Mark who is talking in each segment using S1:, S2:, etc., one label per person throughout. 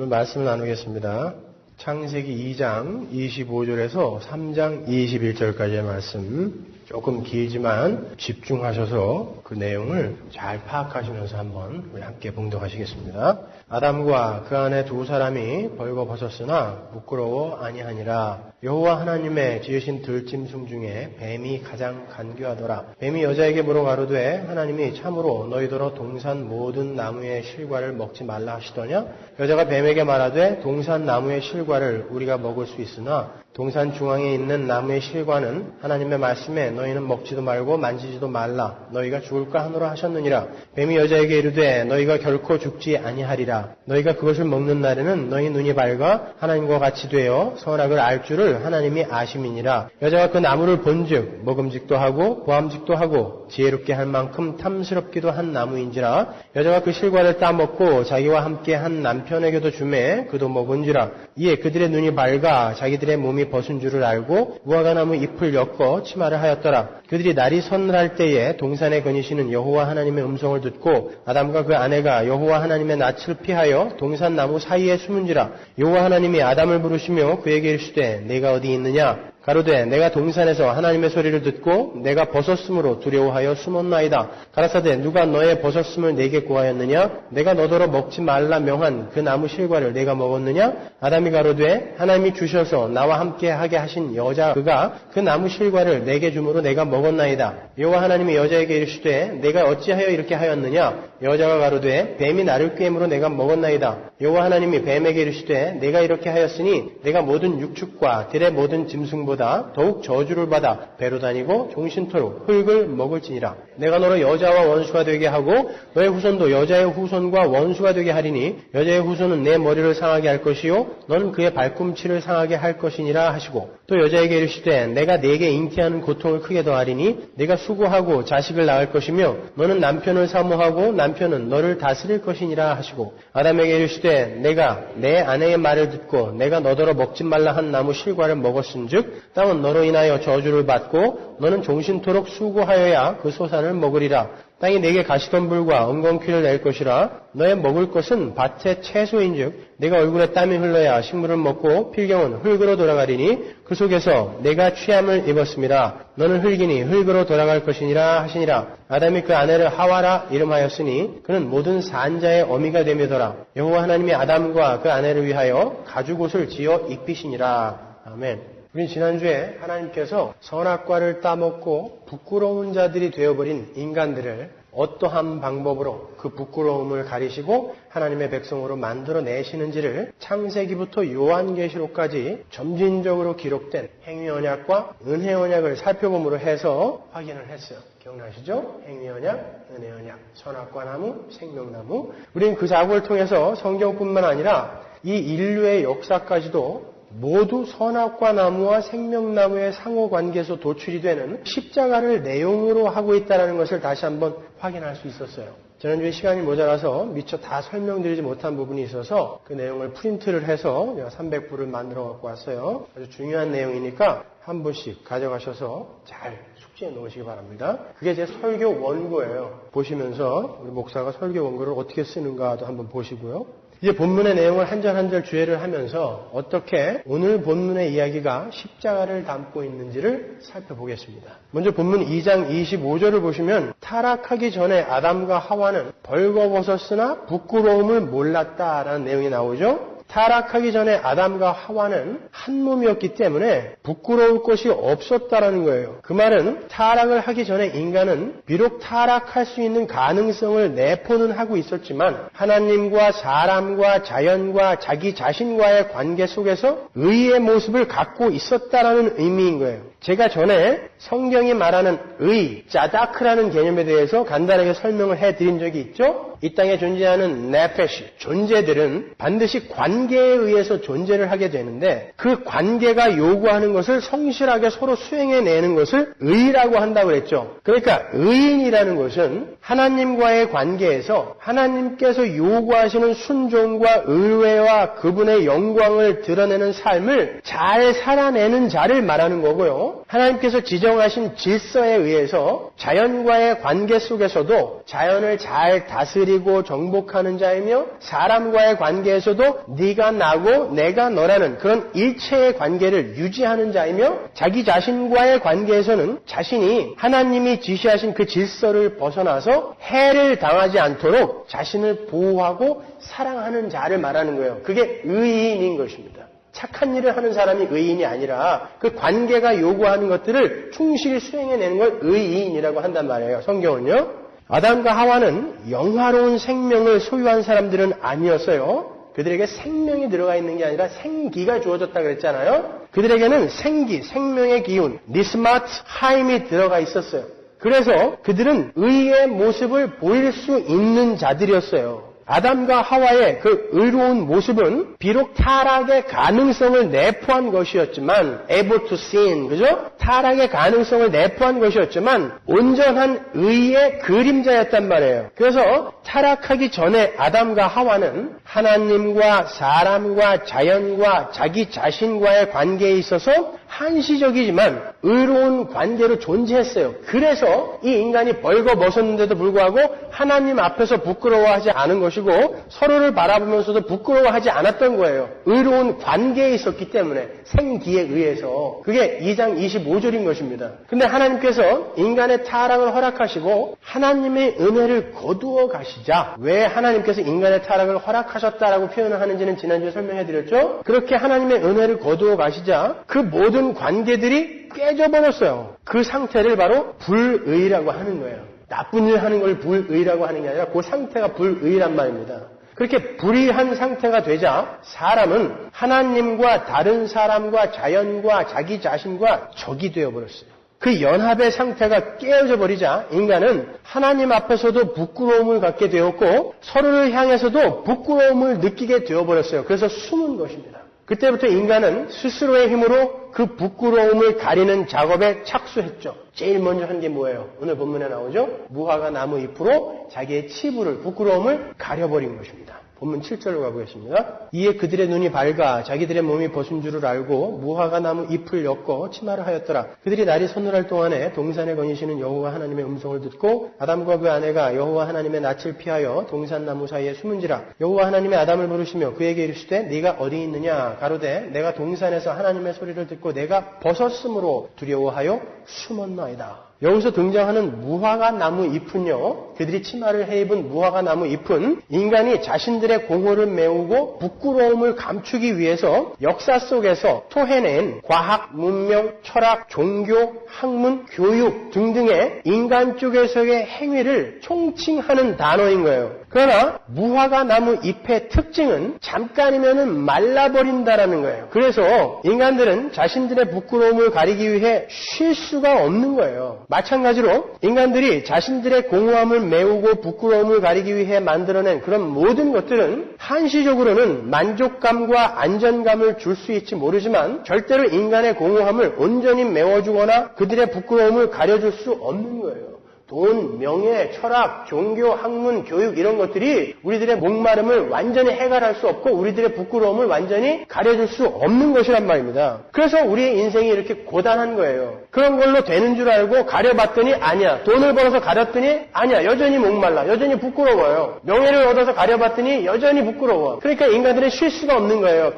S1: 오늘 말씀을 나누겠습니다. 창세기 2장 25절에서 3장 21절까지의 말씀, 조금 길지만 집중하셔서 그 내용을 잘 파악하시면서 한번 우리 함께 봉독하시겠습니다. 아담과 그 안에 두 사람이 벌거벗었으나 부끄러워 아니하니라. 여호와 하나님의 지으신 들짐승 중에 뱀이 가장 간교하더라. 뱀이 여자에게 물어가로되 하나님이 참으로 너희더러 동산 모든 나무의 실과를 먹지 말라 하시더냐? 여자가 뱀에게 말하되 동산 나무의 실과를 우리가 먹을 수 있으나 동산 중앙에 있는 나무의 실과는 하나님의 말씀에 너희는 먹지도 말고 만지지도 말라. 너희가 죽을까 하노라 하셨느니라. 뱀이 여자에게 이르되 너희가 결코 죽지 아니하리라. 너희가 그것을 먹는 날에는 너희 눈이 밝아 하나님과 같이 되어 선악을 알 줄을 하나님이 아심이니라. 여자가 그 나무를 본즉 먹음직도 하고 보암직도 하고 지혜롭게 할 만큼 탐스럽기도 한 나무인지라. 여자가 그 실과를 따먹고 자기와 함께 한 남편에게도 주매 그도 먹은지라. 이에 그들의 눈이 밝아 자기들의 몸이 벗은 줄을 알고 무화과나무 잎을 엮어 치마를 하였더라. 그들이 날이 서늘할 때에 동산에 거니시는 여호와 하나님의 음성을 듣고 아담과 그 아내가 여호와 하나님의 낯을 피하여 동산 나무 사이에 숨은지라. 여호와 하나님이 아담을 부르시며 그에게 이르시되 내가 어디 있느냐? 가로되 내가 동산에서 하나님의 소리를 듣고 내가 벗었으므로 두려워하여 숨었나이다. 가라사대 누가 너의 벗었음을 내게 구하였느냐? 내가 너더러 먹지 말라 명한 그 나무 실과를 내가 먹었느냐? 아담이 가로되 하나님이 주셔서 나와 함께 하게 하신 여자 그가 그 나무 실과를 내게 주므로 내가 먹었나이다. 여호와 하나님이 여자에게 이르시되 내가 어찌하여 이렇게 하였느냐? 여자가 가로되 뱀이 나를 꾀므로 내가 먹었나이다. 여호와 하나님이 뱀에게 이르시되 내가 이렇게 하였으니 내가 모든 육축과 들의 모든 짐승보다 더욱 저주를 받아 배로 다니고 종신토록 흙을 먹을지니라. 내가 너로 여자와 원수가 되게 하고 너의 후손도 여자의 후손과 원수가 되게 하리니 여자의 후손은 내 머리를 상하게 할 것이요 너는 그의 발꿈치를 상하게 할 것이니라 하시고 또 여자에게 이르시되 내가 네게 잉태하는 고통을 크게 더하리니 네가 수고하고 자식을 낳을 것이며 너는 남편을 사모하고 남편은 너를 다스릴 것이니라 하시고 아담에게 이르시되 내가 내 아내의 말을 듣고 내가 너더러 먹지 말라 한 나무 실과를 먹었은즉 땅은 너로 인하여 저주를 받고 너는 종신토록 수고하여야 그 소산을 먹으리라. 땅이 내게 가시덤불과 엉겅퀴를 낼 것이라. 너의 먹을 것은 밭의 채소인즉 내가 얼굴에 땀이 흘러야 식물을 먹고 필경은 흙으로 돌아가리니 그 속에서 내가 취함을 입었음이라. 너는 흙이니 흙으로 돌아갈 것이니라 하시니라. 아담이 그 아내를 하와라 이름하였으니 그는 모든 산자의 어미가 되며더라. 여호와 하나님이 아담과 그 아내를 위하여 가죽옷을 지어 입히시니라. 아멘. 우리 지난주에 하나님께서 선악과를 따먹고 부끄러운 자들이 되어버린 인간들을 어떠한 방법으로 그 부끄러움을 가리시고 하나님의 백성으로 만들어내시는지를 창세기부터 요한계시록까지 점진적으로 기록된 행위언약과 은혜언약을 살펴봄으로 해서 확인을 했어요. 기억나시죠? 행위언약, 은혜언약, 선악과 나무, 생명나무. 우리는 그 자국을 통해서 성경뿐만 아니라 이 인류의 역사까지도 모두 선악과 나무와 생명나무의 상호관계에서 도출이 되는 십자가를 내용으로 하고 있다는 것을 다시 한번 확인할 수 있었어요. 지난주에 시간이 모자라서 미처 다 설명드리지 못한 부분이 있어서 그 내용을 프린트를 해서 내가 300부를 만들어 갖고 왔어요. 아주 중요한 내용이니까 한 부씩 가져가셔서 잘 숙지해 놓으시기 바랍니다. 그게 제 설교 원고예요. 보시면서 우리 목사가 설교 원고를 어떻게 쓰는가도 한번 보시고요. 이제 본문의 내용을 한 절 한 절 주의를 하면서 어떻게 오늘 본문의 이야기가 십자가를 담고 있는지를 살펴보겠습니다. 먼저 본문 2장 25절을 보시면 타락하기 전에 아담과 하와는 벌거벗었으나 부끄러움을 몰랐다라는 내용이 나오죠. 타락하기 전에 아담과 하와는 한 몸이었기 때문에 부끄러울 것이 없었다라는 거예요. 그 말은 타락을 하기 전에 인간은 비록 타락할 수 있는 가능성을 내포는 하고 있었지만 하나님과 사람과 자연과 자기 자신과의 관계 속에서 의의 모습을 갖고 있었다라는 의미인 거예요. 제가 전에 성경이 말하는 의, 짜다크라는 개념에 대해서 간단하게 설명을 해드린 적이 있죠? 이 땅에 존재하는 네페시, 존재들은 반드시 관계에 의해서 존재를 하게 되는데 그 관계가 요구하는 것을 성실하게 서로 수행해내는 것을 의라고 한다고 그랬죠. 그러니까 의인이라는 것은 하나님과의 관계에서 하나님께서 요구하시는 순종과 의뢰와 그분의 영광을 드러내는 삶을 잘 살아내는 자를 말하는 거고요. 하나님께서 지정하신 질서에 의해서 자연과의 관계 속에서도 자연을 잘 다스리고 정복하는 자이며 사람과의 관계에서도 네가 나고 내가 너라는 그런 일체의 관계를 유지하는 자이며 자기 자신과의 관계에서는 자신이 하나님이 지시하신 그 질서를 벗어나서 해를 당하지 않도록 자신을 보호하고 사랑하는 자를 말하는 거예요. 그게 의인인 것입니다. 착한 일을 하는 사람이 의인이 아니라 그 관계가 요구하는 것들을 충실히 수행해내는 걸 의인이라고 한단 말이에요. 성경은요. 아담과 하와는 영화로운 생명을 소유한 사람들은 아니었어요. 그들에게 생명이 들어가 있는 게 아니라 생기가 주어졌다 그랬잖아요. 그들에게는 생기, 생명의 기운, 니스마트 하임이 들어가 있었어요. 그래서 그들은 의의 모습을 보일 수 있는 자들이었어요. 아담과 하와의 그 의로운 모습은 비록 타락의 가능성을 내포한 것이었지만 able to sin, 그죠? 타락의 가능성을 내포한 것이었지만 온전한 의의 그림자였단 말이에요. 그래서 타락하기 전에 아담과 하와는 하나님과 사람과 자연과 자기 자신과의 관계에 있어서 한시적이지만 의로운 관계로 존재했어요. 그래서 이 인간이 벌거벗었는데도 불구하고 하나님 앞에서 부끄러워하지 않은 것이고 서로를 바라보면서도 부끄러워하지 않았던 거예요. 의로운 관계에 있었기 때문에 생기에 의해서. 그게 2장 25절인 것입니다. 근데 하나님께서 인간의 타락을 허락하시고 하나님의 은혜를 거두어 가시자. 왜 하나님께서 인간의 타락을 허락하셨다라고 표현을 하는지는 지난주에 설명해 드렸죠. 그렇게 하나님의 은혜를 거두어 가시자 그 모든 관계들이 깨져버렸어요. 그 상태를 바로 불의라고 하는 거예요. 나쁜 일 하는 걸 불의라고 하는 게 아니라 그 상태가 불의란 말입니다. 그렇게 불의한 상태가 되자 사람은 하나님과 다른 사람과 자연과 자기 자신과 적이 되어버렸어요. 그 연합의 상태가 깨어져 버리자 인간은 하나님 앞에서도 부끄러움을 갖게 되었고 서로를 향해서도 부끄러움을 느끼게 되어버렸어요. 그래서 숨은 것입니다. 그때부터 인간은 스스로의 힘으로 그 부끄러움을 가리는 작업에 착수했죠. 제일 먼저 한 게 뭐예요? 오늘 본문에 나오죠? 무화과 나무 잎으로 자기의 치부를, 부끄러움을 가려버린 것입니다. 본문 7절로 가보겠습니다. 이에 그들의 눈이 밝아 자기들의 몸이 벗은 줄을 알고 무화과 나무 잎을 엮어 치마를 하였더라. 그들이 날이 서늘할 동안에 동산에 거니시는 여호와 하나님의 음성을 듣고 아담과 그 아내가 여호와 하나님의 낯을 피하여 동산나무 사이에 숨은지라. 여호와 하나님의 아담을 부르시며 그에게 이르시되 네가 어디 있느냐? 가로되 내가 동산에서 하나님의 소리를 듣고 내가 벗었으므로 두려워하여 숨었나이다. 여기서 등장하는 무화과 나무 잎은요, 그들이 치마를 해입은 무화과 나무 잎은 인간이 자신들의 공허를 메우고 부끄러움을 감추기 위해서 역사 속에서 토해낸 과학, 문명, 철학, 종교, 학문, 교육 등등의 인간 쪽에서의 행위를 총칭하는 단어인 거예요. 그러나 무화과 나무 잎의 특징은 잠깐이면은 말라버린다라는 거예요. 그래서 인간들은 자신들의 부끄러움을 가리기 위해 쉴 수가 없는 거예요. 마찬가지로 인간들이 자신들의 공허함을 메우고 부끄러움을 가리기 위해 만들어낸 그런 모든 것들은 한시적으로는 만족감과 안전감을 줄 수 있지 모르지만 절대로 인간의 공허함을 온전히 메워주거나 그들의 부끄러움을 가려줄 수 없는 거예요. 돈, 명예, 철학, 종교, 학문, 교육 이런 것들이 우리들의 목마름을 완전히 해결할 수 없고 우리들의 부끄러움을 완전히 가려줄 수 없는 것이란 말입니다. 그래서 우리의 인생이 이렇게 고단한 거예요. 그런 걸로 되는 줄 알고 가려봤더니 아니야. 돈을 벌어서 가렸더니 아니야. 여전히 목말라. 여전히 부끄러워요. 명예를 얻어서 가려봤더니 여전히 부끄러워. 그러니까 인간들은 쉴 수가 없는 거예요.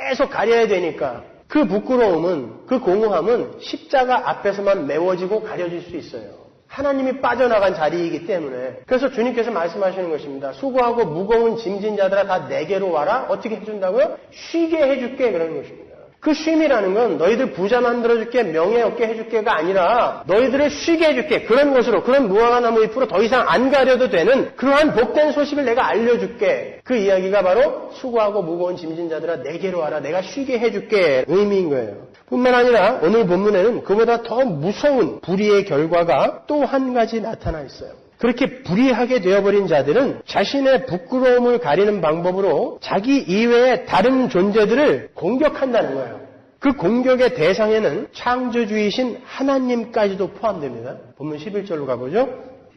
S1: 계속 가려야 되니까. 그 부끄러움은, 그 공허함은 십자가 앞에서만 메워지고 가려질 수 있어요. 하나님이 빠져나간 자리이기 때문에. 그래서 주님께서 말씀하시는 것입니다. 수고하고 무거운 짐진 자들아 다 내게로 와라. 어떻게 해준다고요? 쉬게 해줄게. 그러는 것입니다. 그 쉼이라는 건 너희들 부자 만들어줄게, 명예 얻게 해줄게가 아니라 너희들을 쉬게 해줄게. 그런 것으로, 그런 무화과 나무 잎으로 더 이상 안 가려도 되는 그러한 복된 소식을 내가 알려줄게. 그 이야기가 바로 수고하고 무거운 짐진 자들아 내게로 와라. 내가 쉬게 해줄게. 의미인 거예요. 뿐만 아니라 오늘 본문에는 그보다 더 무서운 불의의 결과가 또 한 가지 나타나 있어요. 그렇게 불의하게 되어버린 자들은 자신의 부끄러움을 가리는 방법으로 자기 이외의 다른 존재들을 공격한다는 거예요. 그 공격의 대상에는 창조주이신 하나님까지도 포함됩니다. 본문 11절로 가보죠.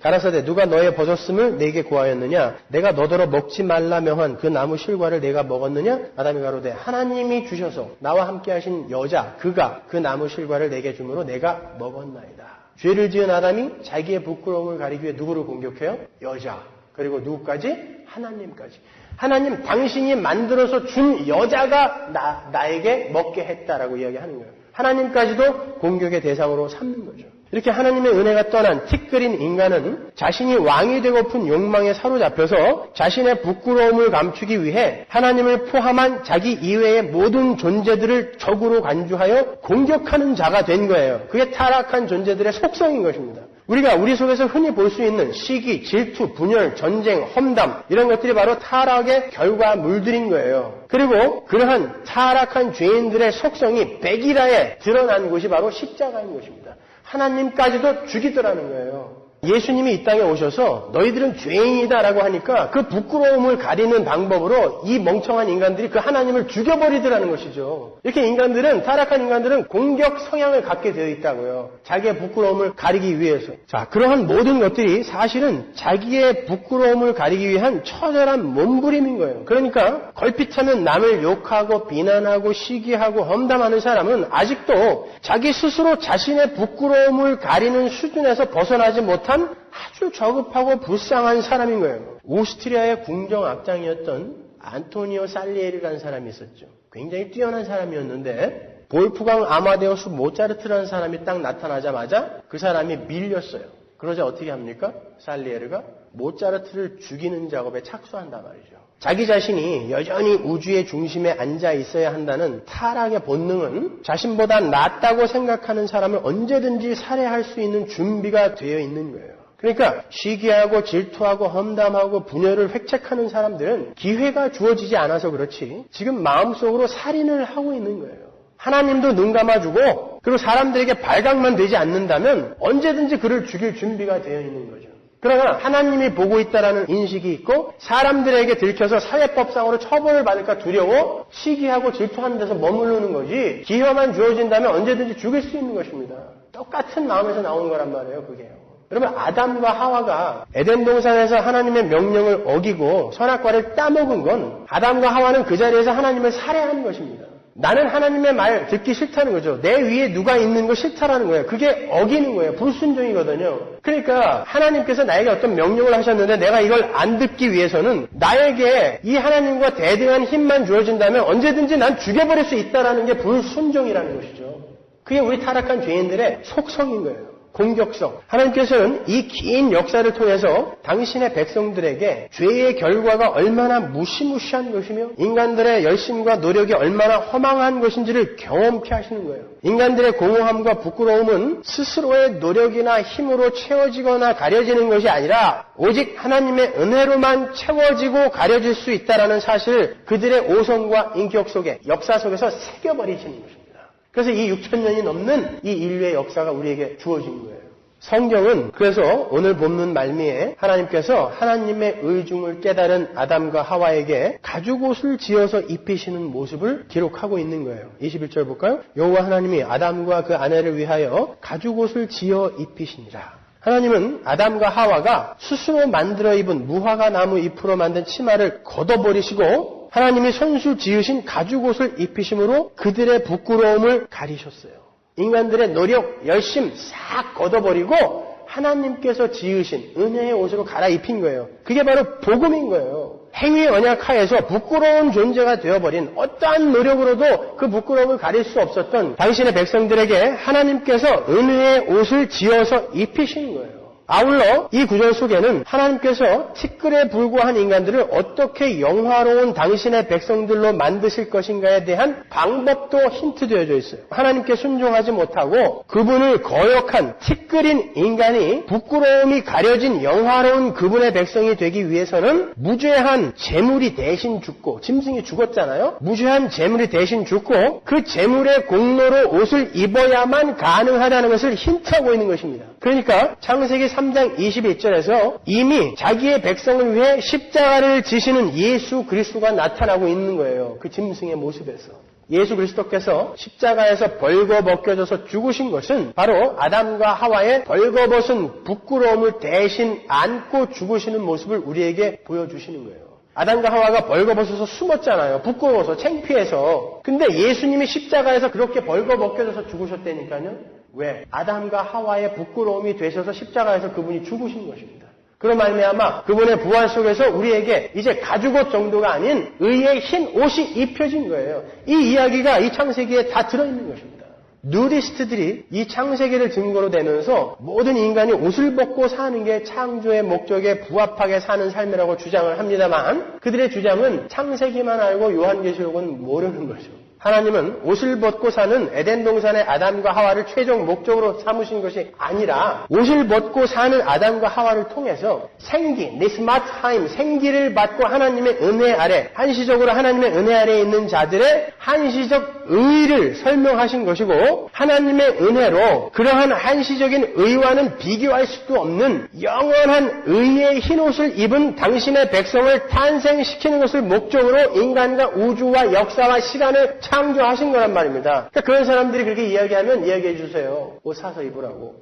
S1: 가라사대 누가 너의 벗었음을 내게 고하였느냐? 내가 너더러 먹지 말라 명한 그 나무 실과를 내가 먹었느냐? 아담이 가로되 하나님이 주셔서 나와 함께 하신 여자 그가 그 나무 실과를 내게 주므로 내가 먹었나이다. 죄를 지은 아담이 자기의 부끄러움을 가리기 위해 누구를 공격해요? 여자. 그리고 누구까지? 하나님까지. 하나님 당신이 만들어서 준 여자가 나에게 먹게 했다라고 이야기하는 거예요. 하나님까지도 공격의 대상으로 삼는 거죠. 이렇게 하나님의 은혜가 떠난 티끌인 인간은 자신이 왕이 되고픈 욕망에 사로잡혀서 자신의 부끄러움을 감추기 위해 하나님을 포함한 자기 이외의 모든 존재들을 적으로 간주하여 공격하는 자가 된 거예요. 그게 타락한 존재들의 속성인 것입니다. 우리가 우리 속에서 흔히 볼 수 있는 시기, 질투, 분열, 전쟁, 험담 이런 것들이 바로 타락의 결과물들인 거예요. 그리고 그러한 타락한 죄인들의 속성이 백일하에 드러난 곳이 바로 십자가인 것입니다. 하나님까지도 죽이더라는 거예요. 예수님이 이 땅에 오셔서 너희들은 죄인이다라고 하니까 그 부끄러움을 가리는 방법으로 이 멍청한 인간들이 그 하나님을 죽여버리더라는 것이죠. 이렇게 인간들은, 타락한 인간들은 공격 성향을 갖게 되어 있다고요. 자기의 부끄러움을 가리기 위해서. 자, 그러한 모든 것들이 사실은 자기의 부끄러움을 가리기 위한 처절한 몸부림인 거예요. 그러니까 걸핏하면 남을 욕하고 비난하고 시기하고 험담하는 사람은 아직도 자기 스스로 자신의 부끄러움을 가리는 수준에서 벗어나지 못한 아주 저급하고 불쌍한 사람인 거예요. 오스트리아의 궁정악장이었던 안토니오 살리에리라는 사람이 있었죠. 굉장히 뛰어난 사람이었는데 볼프강 아마데우스 모차르트라는 사람이 딱 나타나자마자 그 사람이 밀렸어요. 그러자 어떻게 합니까? 살리에르가 모차르트를 죽이는 작업에 착수한단 말이죠. 자기 자신이 여전히 우주의 중심에 앉아 있어야 한다는 타락의 본능은 자신보다 낫다고 생각하는 사람을 언제든지 살해할 수 있는 준비가 되어 있는 거예요. 그러니까 시기하고 질투하고 험담하고 분열을 획책하는 사람들은 기회가 주어지지 않아서 그렇지 지금 마음속으로 살인을 하고 있는 거예요. 하나님도 눈 감아주고 그리고 사람들에게 발각만 되지 않는다면 언제든지 그를 죽일 준비가 되어 있는 거죠. 그러나 하나님이 보고 있다라는 인식이 있고 사람들에게 들켜서 사회법상으로 처벌을 받을까 두려워 시기하고 질투하는 데서 머무르는 거지 기회만 주어진다면 언제든지 죽일 수 있는 것입니다. 똑같은 마음에서 나오는 거란 말이에요. 그게요. 여러분 아담과 하와가 에덴 동산에서 하나님의 명령을 어기고 선악과를 따먹은 건 아담과 하와는 그 자리에서 하나님을 살해한 것입니다. 나는 하나님의 말 듣기 싫다는 거죠. 내 위에 누가 있는 거 싫다라는 거예요. 그게 어기는 거예요. 불순종이거든요. 그러니까 하나님께서 나에게 어떤 명령을 하셨는데 내가 이걸 안 듣기 위해서는 나에게 이 하나님과 대등한 힘만 주어진다면 언제든지 난 죽여버릴 수 있다라는 게 불순종이라는 것이죠. 그게 우리 타락한 죄인들의 속성인 거예요. 공격성. 하나님께서는 이 긴 역사를 통해서 당신의 백성들에게 죄의 결과가 얼마나 무시무시한 것이며 인간들의 열심과 노력이 얼마나 허망한 것인지를 경험케 하시는 거예요. 인간들의 공허함과 부끄러움은 스스로의 노력이나 힘으로 채워지거나 가려지는 것이 아니라 오직 하나님의 은혜로만 채워지고 가려질 수 있다는 사실을 그들의 오성과 인격 속에 역사 속에서 새겨버리시는 것입니다. 그래서 이 6,000년이 넘는 이 인류의 역사가 우리에게 주어진 거예요. 성경은 그래서 오늘 본문 말미에 하나님께서 하나님의 의중을 깨달은 아담과 하와에게 가죽옷을 지어서 입히시는 모습을 기록하고 있는 거예요. 21절 볼까요? 여호와 하나님이 아담과 그 아내를 위하여 가죽옷을 지어 입히시니라. 하나님은 아담과 하와가 스스로 만들어 입은 무화과 나무 잎으로 만든 치마를 걷어버리시고 하나님이 손수 지으신 가죽옷을 입히심으로 그들의 부끄러움을 가리셨어요. 인간들의 노력, 열심 싹 걷어버리고 하나님께서 지으신 은혜의 옷으로 갈아입힌 거예요. 그게 바로 복음인 거예요. 행위 언약하에서 부끄러운 존재가 되어버린 어떠한 노력으로도 그 부끄러움을 가릴 수 없었던 당신의 백성들에게 하나님께서 은혜의 옷을 지어서 입히신 거예요. 아울러 이 구절 속에는 하나님께서 티끌에 불과한 인간들을 어떻게 영화로운 당신의 백성들로 만드실 것인가에 대한 방법도 힌트되어져 있어요. 하나님께 순종하지 못하고 그분을 거역한 티끌인 인간이 부끄러움이 가려진 영화로운 그분의 백성이 되기 위해서는 무죄한 재물이 대신 죽고, 짐승이 죽었잖아요. 무죄한 재물이 대신 죽고 그 재물의 공로로 옷을 입어야만 가능하다는 것을 힌트하고 있는 것입니다. 그러니까 창세기 3장 21절에서 이미 자기의 백성을 위해 십자가를 지시는 예수 그리스도가 나타나고 있는 거예요. 그 짐승의 모습에서. 예수 그리스도께서 십자가에서 벌거벗겨져서 죽으신 것은 바로 아담과 하와의 벌거벗은 부끄러움을 대신 안고 죽으시는 모습을 우리에게 보여주시는 거예요. 아담과 하와가 벌거벗어서 숨었잖아요. 부끄러워서, 창피해서. 근데 예수님이 십자가에서 그렇게 벌거벗겨져서 죽으셨다니까요. 왜? 아담과 하와의 부끄러움이 되셔서 십자가에서 그분이 죽으신 것입니다. 그런 말미암아 그분의 부활 속에서 우리에게 이제 가죽옷 정도가 아닌 의의 흰 옷이 입혀진 거예요. 이 이야기가 이 창세기에 다 들어있는 것입니다. 누디스트들이 이 창세기를 증거로 대면서 모든 인간이 옷을 벗고 사는 게 창조의 목적에 부합하게 사는 삶이라고 주장을 합니다만 그들의 주장은 창세기만 알고 요한계시록은 모르는 거죠. 하나님은 옷을 벗고 사는 에덴 동산의 아담과 하와를 최종 목적으로 삼으신 것이 아니라 옷을 벗고 사는 아담과 하와를 통해서 생기, 니스마타임, 생기를 받고 하나님의 은혜 아래, 한시적으로 하나님의 은혜 아래에 있는 자들의 한시적 의를 설명하신 것이고 하나님의 은혜로 그러한 한시적인 의와는 비교할 수도 없는 영원한 의의 흰옷을 입은 당신의 백성을 탄생시키는 것을 목적으로 인간과 우주와 역사와 시간을 창조하신 거란 말입니다. 그러니까 그런 사람들이 그렇게 이야기하면 이야기해 주세요. 옷 사서 입으라고.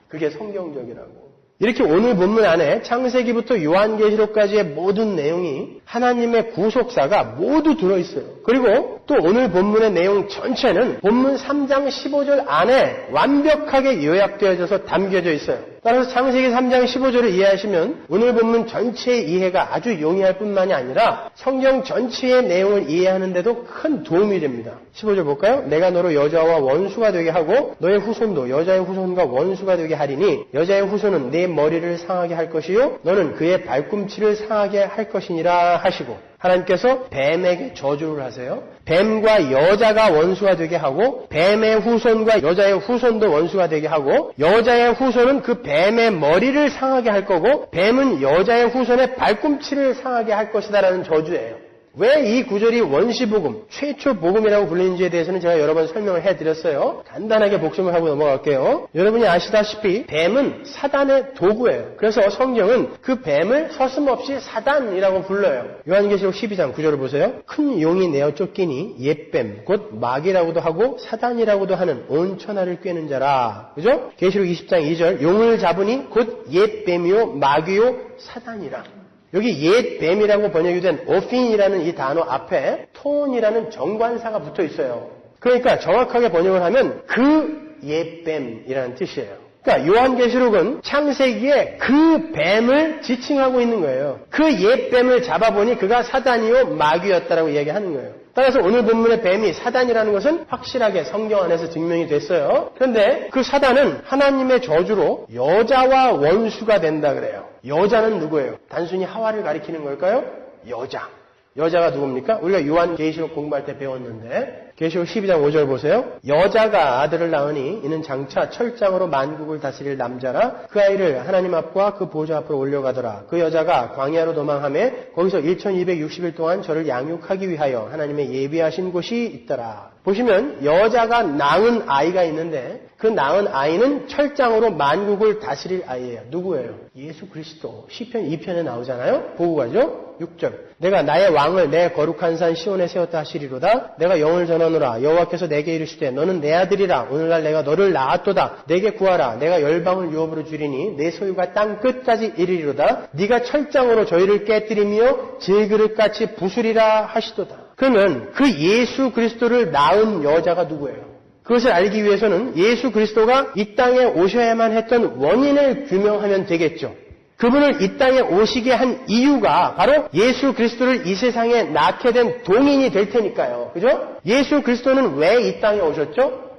S1: 그게 성경적이라고. 이렇게 오늘 본문 안에 창세기부터 요한계시록까지의 모든 내용이 하나님의 구속사가 모두 들어있어요. 그리고 또 오늘 본문의 내용 전체는 본문 3장 15절 안에 완벽하게 요약되어져서 담겨져 있어요. 따라서 창세기 3장 15절을 이해하시면 오늘 본문 전체의 이해가 아주 용이할 뿐만이 아니라 성경 전체의 내용을 이해하는 데도 큰 도움이 됩니다. 15절 볼까요? 내가 너로 여자와 원수가 되게 하고 너의 후손도 여자의 후손과 원수가 되게 하리니 여자의 후손은 네 머리를 상하게 할 것이요 너는 그의 발꿈치를 상하게 할 것이니라 하시고 하나님께서 뱀에게 저주를 하세요. 뱀과 여자가 원수가 되게 하고 뱀의 후손과 여자의 후손도 원수가 되게 하고 여자의 후손은 그 뱀의 머리를 상하게 할 거고 뱀은 여자의 후손의 발꿈치를 상하게 할 것이다라는 저주예요. 왜 이 구절이 원시복음, 최초 복음이라고 불리는지에 대해서는 제가 여러 번 설명을 해드렸어요. 간단하게 복습을 하고 넘어갈게요. 여러분이 아시다시피 뱀은 사단의 도구예요. 그래서 성경은 그 뱀을 서슴없이 사단이라고 불러요. 요한계시록 12장 9절을 보세요. 큰 용이 내어 쫓기니 옛뱀, 곧 마귀라고도 하고 사단이라고도 하는 온 천하를 꿰는 자라. 그죠? 계시록 20장 2절 용을 잡으니 곧 옛뱀이요 마귀요 사단이라. 여기 옛 뱀이라고 번역이 된 오핀이라는 이 단어 앞에 톤이라는 정관사가 붙어 있어요. 그러니까 정확하게 번역을 하면 그 옛 뱀이라는 뜻이에요. 그러니까 요한계시록은 창세기에 그 뱀을 지칭하고 있는 거예요. 그 옛 뱀을 잡아보니 그가 사단이요 마귀였다라고 이야기하는 거예요. 따라서 오늘 본문의 뱀이 사단이라는 것은 확실하게 성경 안에서 증명이 됐어요. 그런데 그 사단은 하나님의 저주로 여자와 원수가 된다 그래요. 여자는 누구예요? 단순히 하와를 가리키는 걸까요? 여자. 여자가 누굽니까? 우리가 요한계시록 공부할 때 배웠는데 계시록 12장 5절 보세요. 여자가 아들을 낳으니 이는 장차 철장으로 만국을 다스릴 남자라 그 아이를 하나님 앞과 그 보좌 앞으로 올려가더라. 그 여자가 광야로 도망하며 거기서 1260일 동안 저를 양육하기 위하여 하나님의 예비하신 곳이 있더라. 보시면 여자가 낳은 아이가 있는데 그 낳은 아이는 철장으로 만국을 다스릴 아이예요. 누구예요? 예수 그리스도. 시편 2편에 나오잖아요. 보고 가죠. 6절. 내가 나의 왕을 내 거룩한 산 시온에 세웠다 하시리로다. 내가 영을 전하노라. 여호와께서 내게 이르시되 너는 내 아들이라. 오늘날 내가 너를 낳았도다. 내게 구하라. 내가 열방을 유업으로 주리니 내 소유가 땅 끝까지 이르리로다. 네가 철장으로 저희를 깨뜨리며 질그릇같이 부수리라 하시도다. 그러면 그 예수 그리스도를 낳은 여자가 누구예요? 그것을 알기 위해서는 예수 그리스도가 이 땅에 오셔야만 했던 원인을 규명하면 되겠죠. 그분을 이 땅에 오시게 한 이유가 바로 예수 그리스도를 이 세상에 낳게 된 동인이 될 테니까요. 그죠? 예수 그리스도는 왜 이 땅에 오셨죠?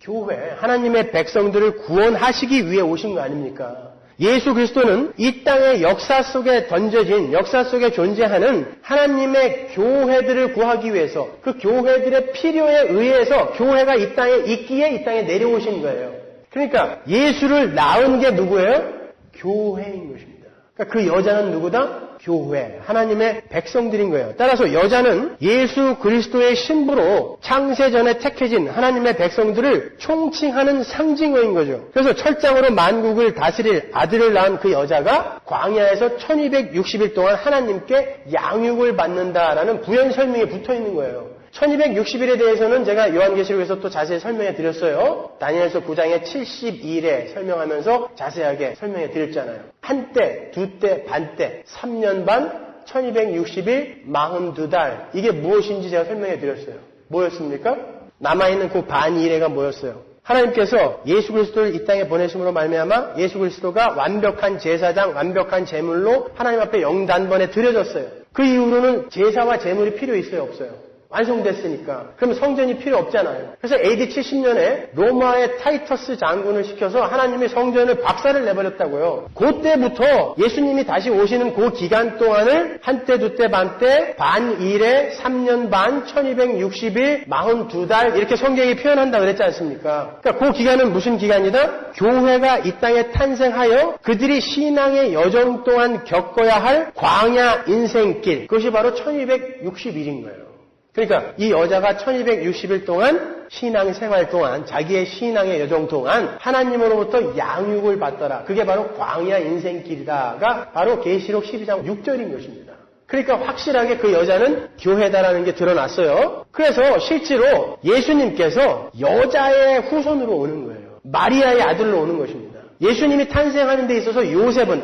S1: 교회, 하나님의 백성들을 구원하시기 위해 오신 거 아닙니까? 예수 그리스도는 이 땅의 역사 속에 던져진, 역사 속에 존재하는 하나님의 교회들을 구하기 위해서 그 교회들의 필요에 의해서 교회가 이 땅에 있기에 이 땅에 내려오신 거예요. 그러니까 예수를 낳은 게 누구예요? 교회인 것입니다. 그러니까 그 여자는 누구다? 교회, 하나님의 백성들인 거예요. 따라서 여자는 예수 그리스도의 신부로 창세전에 택해진 하나님의 백성들을 총칭하는 상징어인 거죠. 그래서 철장으로 만국을 다스릴 아들을 낳은 그 여자가 광야에서 1260일 동안 하나님께 양육을 받는다라는 부연 설명이 붙어 있는 거예요. 1260일에 대해서는 제가 요한계시록에서 또 자세히 설명해 드렸어요. 다니엘서 9장에 72일에 설명하면서 자세하게 설명해 드렸잖아요. 한때, 두때, 반때, 3년 반, 1260일, 42달. 이게 무엇인지 제가 설명해 드렸어요. 뭐였습니까? 남아있는 그 반일회가 뭐였어요? 하나님께서 예수 그리스도를 이 땅에 보내심으로 말미암아 예수 그리스도가 완벽한 제사장, 완벽한 제물로 하나님 앞에 영단번에 드려졌어요. 그 이후로는 제사와 제물이 필요 있어요, 없어요? 완성됐으니까. 그럼 성전이 필요 없잖아요. 그래서 AD 70년에 로마의 타이터스 장군을 시켜서 하나님의 성전을 박살을 내버렸다고요. 그때부터 예수님이 다시 오시는 그 기간 동안을 한때, 두때, 반때, 반일에 3년 반, 1260일, 42달 이렇게 성경이 표현한다 그랬지 않습니까? 그러니까 그 기간은 무슨 기간이다? 교회가 이 땅에 탄생하여 그들이 신앙의 여정 동안 겪어야 할 광야 인생길. 그것이 바로 1260일인 거예요. 그러니까 이 여자가 1260일 동안 신앙생활 동안 자기의 신앙의 여정 동안 하나님으로부터 양육을 받더라. 그게 바로 광야 인생길이다가 바로 계시록 12장 6절인 것입니다. 그러니까 확실하게 그 여자는 교회다라는 게 드러났어요. 그래서 실제로 예수님께서 여자의 후손으로 오는 거예요. 마리아의 아들로 오는 것입니다. 예수님이 탄생하는 데 있어서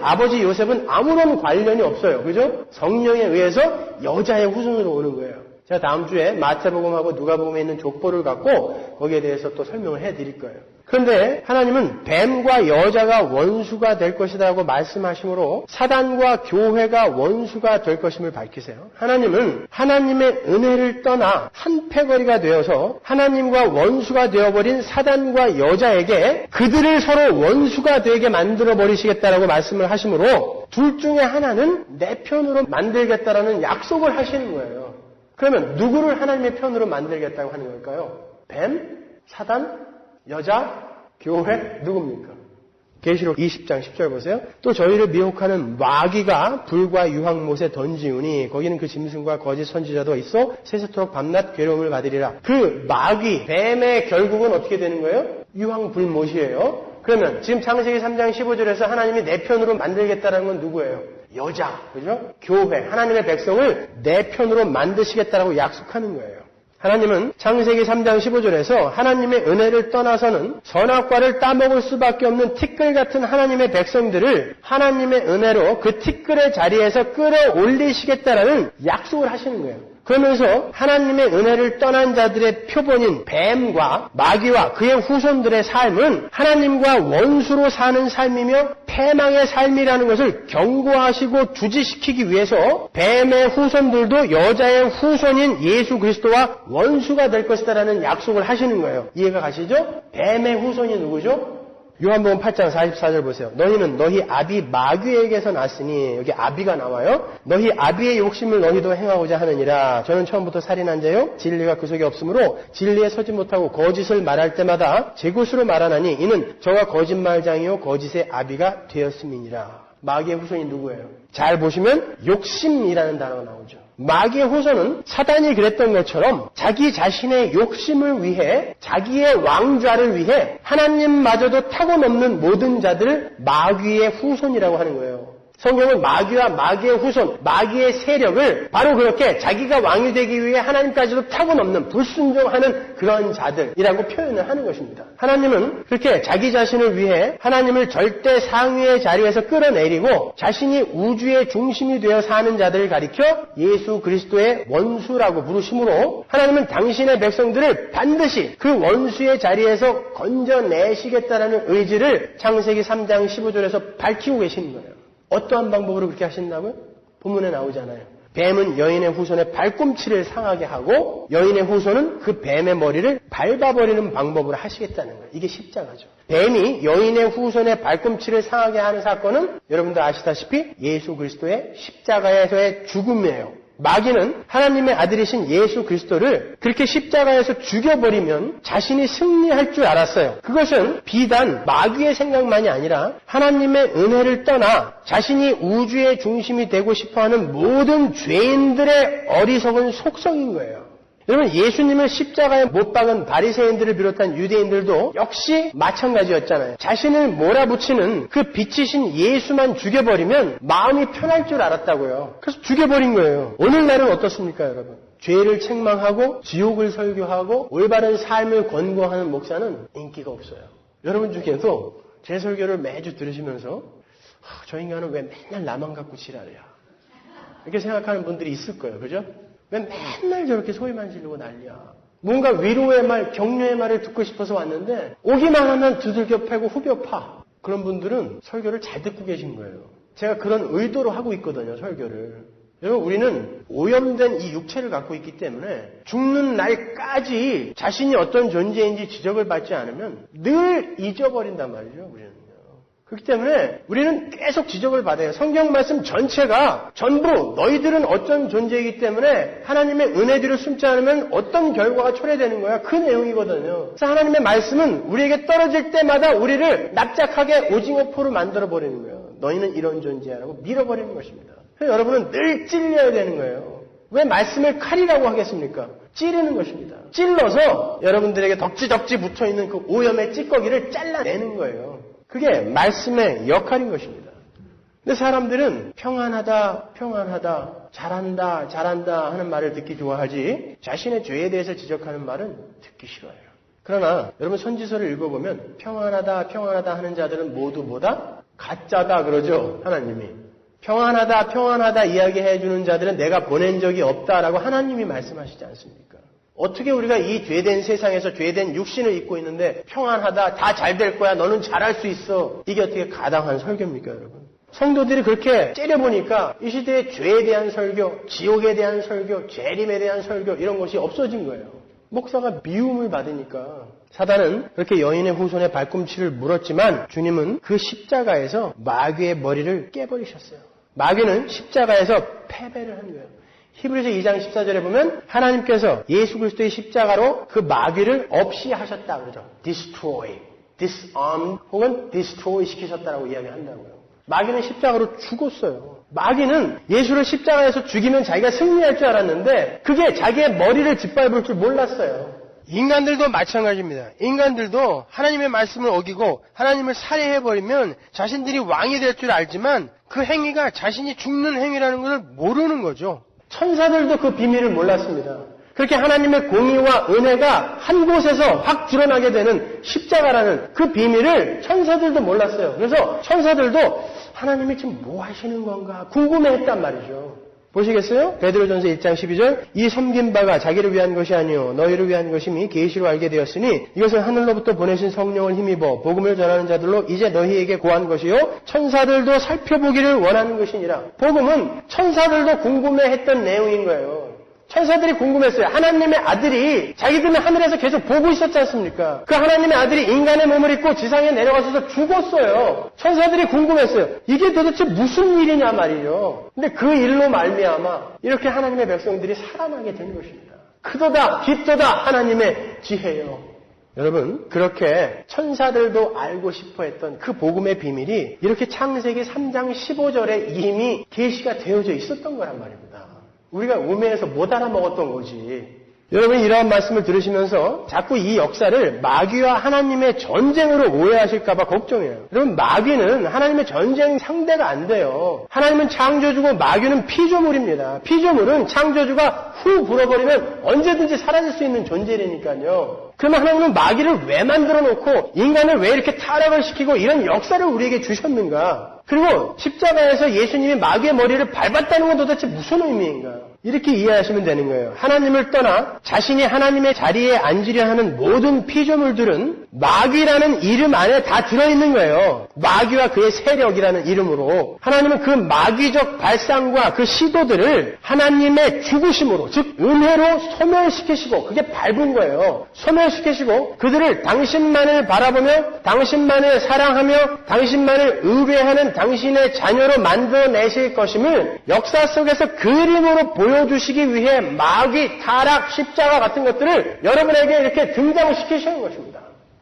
S1: 아버지 요셉은 아무런 관련이 없어요. 그죠? 성령에 의해서 여자의 후손으로 오는 거예요. 제가 다음 주에 마태복음하고 누가복음에 있는 족보를 갖고 거기에 대해서 또 설명을 해드릴 거예요. 그런데 하나님은 뱀과 여자가 원수가 될 것이라고 말씀하시므로 사단과 교회가 원수가 될 것임을 밝히세요. 하나님은 하나님의 은혜를 떠나 한 패거리가 되어서 하나님과 원수가 되어버린 사단과 여자에게 그들을 서로 원수가 되게 만들어버리시겠다라고 말씀을 하시므로 둘 중에 하나는 내 편으로 만들겠다라는 약속을 하시는 거예요. 그러면 누구를 하나님의 편으로 만들겠다고 하는 걸까요? 뱀? 사단? 여자? 교회? 누굽니까? 계시록 20장 10절 보세요. 또 저희를 미혹하는 마귀가 불과 유황못에 던지우니 거기는 그 짐승과 거짓 선지자도 있어 세세토록 밤낮 괴로움을 받으리라. 그 마귀, 뱀의 결국은 어떻게 되는 거예요? 유황불못이에요. 그러면 지금 창세기 3장 15절에서 하나님이 내 편으로 만들겠다는 건 누구예요? 여자, 그죠? 교회, 하나님의 백성을 내 편으로 만드시겠다라고 약속하는 거예요. 하나님은 창세기 3장 15절에서 하나님의 은혜를 떠나서는 선악과를 따먹을 수밖에 없는 티끌 같은 하나님의 백성들을 하나님의 은혜로 그 티끌의 자리에서 끌어올리시겠다라는 약속을 하시는 거예요. 그러면서 하나님의 은혜를 떠난 자들의 표본인 뱀과 마귀와 그의 후손들의 삶은 하나님과 원수로 사는 삶이며 패망의 삶이라는 것을 경고하시고 주지시키기 위해서 뱀의 후손들도 여자의 후손인 예수 그리스도와 원수가 될 것이다라는 약속을 하시는 거예요. 이해가 가시죠? 뱀의 후손이 누구죠? 요한복음 8장 44절 보세요. 너희는 너희 아비 마귀에게서 났으니 여기 아비가 나와요. 너희 아비의 욕심을 너희도 행하고자 하느니라. 저는 처음부터 살인한 자요 진리가 그 속에 없으므로 진리에 서지 못하고 거짓을 말할 때마다 제 것으로 말하나니 이는 저가 거짓말장이요 거짓의 아비가 되었음이니라. 마귀의 후손이 누구예요? 잘 보시면 욕심이라는 단어가 나오죠. 마귀의 후손은 사단이 그랬던 것처럼 자기 자신의 욕심을 위해 자기의 왕좌를 위해 하나님마저도 타고넘는 모든 자들을 마귀의 후손이라고 하는 거예요. 성경은 마귀와 마귀의 후손, 마귀의 세력을 바로 그렇게 자기가 왕이 되기 위해 하나님까지도 타고넘는 불순종하는 그런 자들이라고 표현을 하는 것입니다. 하나님은 그렇게 자기 자신을 위해 하나님을 절대 상위의 자리에서 끌어내리고 자신이 우주의 중심이 되어 사는 자들을 가리켜 예수 그리스도의 원수라고 부르심으로 하나님은 당신의 백성들을 반드시 그 원수의 자리에서 건져내시겠다는 의지를 창세기 3장 15절에서 밝히고 계시는 거예요. 어떠한 방법으로 그렇게 하신다고요? 본문에 나오잖아요. 뱀은 여인의 후손의 발꿈치를 상하게 하고 여인의 후손은 그 뱀의 머리를 밟아버리는 방법으로 하시겠다는 거예요. 이게 십자가죠. 뱀이 여인의 후손의 발꿈치를 상하게 하는 사건은 여러분들 아시다시피 예수 그리스도의 십자가에서의 죽음이에요. 마귀는 하나님의 아들이신 예수 그리스도를 그렇게 십자가에서 죽여버리면 자신이 승리할 줄 알았어요. 그것은 비단 마귀의 생각만이 아니라 하나님의 은혜를 떠나 자신이 우주의 중심이 되고 싶어하는 모든 죄인들의 어리석은 속성인 거예요. 여러분, 예수님을 십자가에 못 박은 바리새인들을 비롯한 유대인들도 역시 마찬가지였잖아요. 자신을 몰아붙이는 그 빛이신 예수만 죽여버리면 마음이 편할 줄 알았다고요. 그래서 죽여버린 거예요. 오늘날은 어떻습니까, 여러분? 죄를 책망하고 지옥을 설교하고 올바른 삶을 권고하는 목사는 인기가 없어요. 여러분 중에도 제 설교를 매주 들으시면서 저 인간은 왜 맨날 나만 갖고 지랄이야, 이렇게 생각하는 분들이 있을 거예요. 그죠? 왜 맨날 저렇게 소리만 지르고 난리야. 뭔가 위로의 말, 격려의 말을 듣고 싶어서 왔는데 오기만 하면 두들겨 패고 후벼 파. 그런 분들은 설교를 잘 듣고 계신 거예요. 제가 그런 의도로 하고 있거든요, 설교를. 여러분, 우리는 오염된 이 육체를 갖고 있기 때문에 죽는 날까지 자신이 어떤 존재인지 지적을 받지 않으면 늘 잊어버린단 말이죠, 우리는요. 그렇기 때문에 우리는 계속 지적을 받아요. 성경 말씀 전체가 전부 너희들은 어떤 존재이기 때문에 하나님의 은혜들을 숨지 않으면 어떤 결과가 초래되는 거야. 그 내용이거든요. 그래서 하나님의 말씀은 우리에게 떨어질 때마다 우리를 납작하게 오징어 포로 만들어버리는 거예요. 너희는 이런 존재야라고 밀어버리는 것입니다. 그래서 여러분은 늘 찔려야 되는 거예요. 왜 말씀을 칼이라고 하겠습니까? 찌르는 것입니다. 찔러서 여러분들에게 덕지덕지 붙어있는 그 오염의 찌꺼기를 잘라내는 거예요. 그게 말씀의 역할인 것입니다. 근데 사람들은 평안하다, 평안하다, 잘한다, 잘한다 하는 말을 듣기 좋아하지 자신의 죄에 대해서 지적하는 말은 듣기 싫어해요. 그러나 여러분 선지서를 읽어보면 평안하다, 평안하다 하는 자들은 모두 뭐다? 가짜다 그러죠, 하나님이. 평안하다, 평안하다 이야기해주는 자들은 내가 보낸 적이 없다라고 하나님이 말씀하시지 않습니까? 어떻게 우리가 이 죄된 세상에서 죄된 육신을 입고 있는데 평안하다, 다 잘 될 거야, 너는 잘할 수 있어. 이게 어떻게 가당한 설교입니까, 여러분? 성도들이 그렇게 째려보니까 이 시대에 죄에 대한 설교, 지옥에 대한 설교, 재림에 대한 설교 이런 것이 없어진 거예요. 목사가 미움을 받으니까. 사단은 그렇게 여인의 후손의 발꿈치를 물었지만 주님은 그 십자가에서 마귀의 머리를 깨버리셨어요. 마귀는 십자가에서 패배를 한 거예요. 히브리서 2장 14절에 보면 하나님께서 예수 그리스도의 십자가로 그 마귀를 없이 하셨다 그러죠. destroy, disarm 혹은 destroy 시키셨다라고 이야기한다고요. 마귀는 십자가로 죽었어요. 마귀는 예수를 십자가에서 죽이면 자기가 승리할 줄 알았는데 그게 자기의 머리를 짓밟을 줄 몰랐어요. 인간들도 마찬가지입니다. 인간들도 하나님의 말씀을 어기고 하나님을 살해해버리면 자신들이 왕이 될 줄 알지만 그 행위가 자신이 죽는 행위라는 것을 모르는 거죠. 천사들도 그 비밀을 몰랐습니다. 그렇게 하나님의 공의와 은혜가 한 곳에서 확 드러나게 되는 십자가라는 그 비밀을 천사들도 몰랐어요. 그래서 천사들도 하나님이 지금 뭐 하시는 건가 궁금해했단 말이죠. 보시겠어요? 베드로전서 1장 12절 이 섬긴 바가 자기를 위한 것이 아니요 너희를 위한 것임이 계시로 알게 되었으니 이것은 하늘로부터 보내신 성령을 힘입어 복음을 전하는 자들로 이제 너희에게 구한 것이요 천사들도 살펴보기를 원하는 것이니라. 복음은 천사들도 궁금해했던 내용인 거예요. 천사들이 궁금했어요. 하나님의 아들이 자기들은 하늘에서 계속 보고 있었지 않습니까? 그 하나님의 아들이 인간의 몸을 입고 지상에 내려가셔서 죽었어요. 천사들이 궁금했어요. 이게 도대체 무슨 일이냐 말이죠. 근데 그 일로 말미암아 이렇게 하나님의 백성들이 살아나게 된 것입니다. 크도다 깊도다 하나님의 지혜요. 여러분 그렇게 천사들도 알고 싶어했던 그 복음의 비밀이 이렇게 창세기 3장 15절에 이미 계시가 되어져 있었던 거란 말입니다. 우리가 우매해서 못 알아먹었던 거지. 여러분이 이러한 말씀을 들으시면서 자꾸 이 역사를 마귀와 하나님의 전쟁으로 오해하실까 봐 걱정해요. 여러분 마귀는 하나님의 전쟁 상대가 안 돼요. 하나님은 창조주고 마귀는 피조물입니다. 피조물은 창조주가 후 불어버리면 언제든지 사라질 수 있는 존재라니까요. 그러면 하나님은 마귀를 왜 만들어 놓고 인간을 왜 이렇게 타락을 시키고 이런 역사를 우리에게 주셨는가? 그리고 십자가에서 예수님이 마귀의 머리를 밟았다는 건 도대체 무슨 의미인가? 이렇게 이해하시면 되는 거예요. 하나님을 떠나 자신이 하나님의 자리에 앉으려 하는 모든 피조물들은 마귀라는 이름 안에 다 들어있는 거예요. 마귀와 그의 세력이라는 이름으로 하나님은 그 마귀적 발상과 그 시도들을 하나님의 죽으심으로 즉 은혜로 소멸시키시고 그게 밟은 거예요. 소멸시키시고 그들을 당신만을 바라보며 당신만을 사랑하며 당신만을 의뢰하는 당신의 자녀로 만들어내실 것임을 역사 속에서 그림으로 보여주시기 위해 마귀, 타락, 십자가 같은 것들을 여러분에게 이렇게 등장시키시는 것입니다.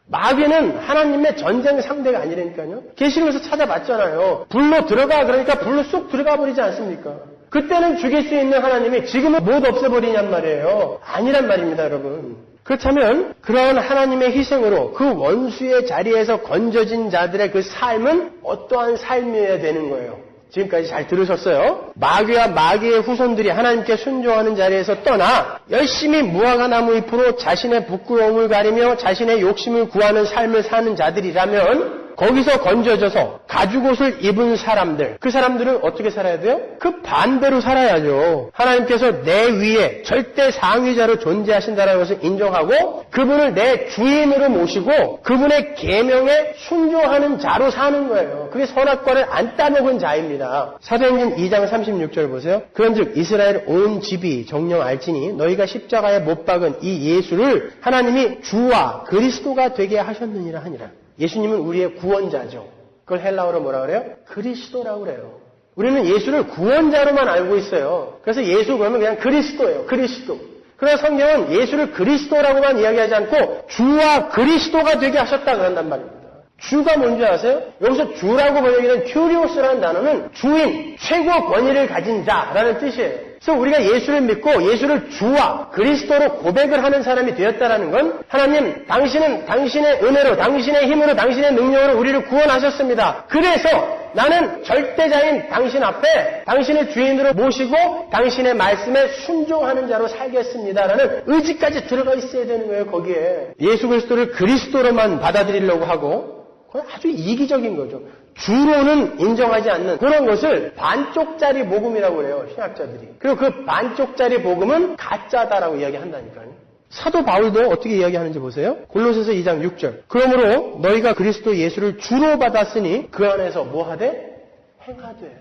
S1: 마귀는 하나님의 전쟁 상대가 아니라니까요. 계시록에서 찾아봤잖아요. 불로 들어가 그러니까 불로 쑥 들어가 버리지 않습니까? 그때는 죽일 수 있는 하나님이 지금은 못 없애버리냔 말이에요. 아니란 말입니다, 여러분. 그렇다면 그러한 하나님의 희생으로 그 원수의 자리에서 건져진 자들의 그 삶은 어떠한 삶이어야 되는 거예요? 지금까지 잘 들으셨어요? 마귀와 마귀의 후손들이 하나님께 순종하는 자리에서 떠나 열심히 무화과 나무 잎으로 자신의 부끄러움을 가리며 자신의 욕심을 구하는 삶을 사는 자들이라면 거기서 건져져서 가죽옷을 입은 사람들, 그 사람들은 어떻게 살아야 돼요? 그 반대로 살아야죠. 하나님께서 내 위에 절대 상위자로 존재하신다는 것을 인정하고 그분을 내 주인으로 모시고 그분의 계명에 순종하는 자로 사는 거예요. 그게 선악과를 안 따먹은 자입니다. 사도행전 2장 36절 보세요. 그런즉 이스라엘 온 집이 정녕 알지니 너희가 십자가에 못 박은 이 예수를 하나님이 주와 그리스도가 되게 하셨느니라 하니라. 예수님은 우리의 구원자죠. 그걸 헬라어로 뭐라 그래요? 그리스도라고 그래요. 우리는 예수를 구원자로만 알고 있어요. 그래서 예수 그러면 그냥 그리스도예요. 그리스도. 그러나 성경은 예수를 그리스도라고만 이야기하지 않고 주와 그리스도가 되게 하셨다 그런단 말입니다. 주가 뭔지 아세요? 여기서 주라고 번역되는 큐리오스라는 단어는 주인, 최고 권위를 가진 자라는 뜻이에요. 그래서 우리가 예수를 믿고 예수를 주와 그리스도로 고백을 하는 사람이 되었다는 건 하나님, 당신은 당신의 은혜로, 당신의 힘으로, 당신의 능력으로 우리를 구원하셨습니다. 그래서 나는 절대자인 당신 앞에 당신의 주인으로 모시고 당신의 말씀에 순종하는 자로 살겠습니다라는 의지까지 들어가 있어야 되는 거예요. 거기에 예수 그리스도를 그리스도로만 받아들이려고 하고 그건 아주 이기적인 거죠. 주로는 인정하지 않는 그런 것을 반쪽짜리 복음이라고 그래요. 신학자들이. 그리고 그 반쪽짜리 복음은 가짜다라고 이야기한다니까요. 사도 바울도 어떻게 이야기하는지 보세요. 골로새서 2장 6절. 그러므로 너희가 그리스도 예수를 주로 받았으니 그 안에서 뭐하되? 행하되.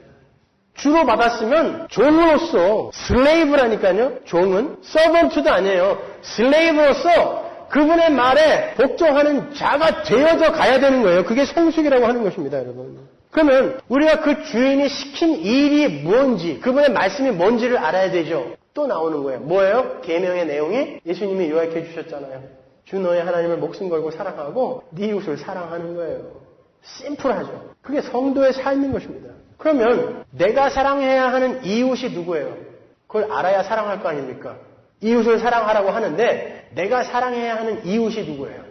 S1: 주로 받았으면 종으로서 슬레이브라니까요. 종은 서번트도 아니에요. 슬레이브로서 그분의 말에 복종하는 자가 되어져 가야 되는 거예요. 그게 성숙이라고 하는 것입니다, 여러분. 그러면 우리가 그 주인이 시킨 일이 뭔지, 그분의 말씀이 뭔지를 알아야 되죠. 또 나오는 거예요. 뭐예요? 계명의 내용이 예수님이 요약해 주셨잖아요. 주 너의 하나님을 목숨 걸고 사랑하고 네 이웃을 사랑하는 거예요. 심플하죠. 그게 성도의 삶인 것입니다. 그러면 내가 사랑해야 하는 이웃이 누구예요? 그걸 알아야 사랑할 거 아닙니까? 이웃을 사랑하라고 하는데 내가 사랑해야 하는 이웃이 누구예요?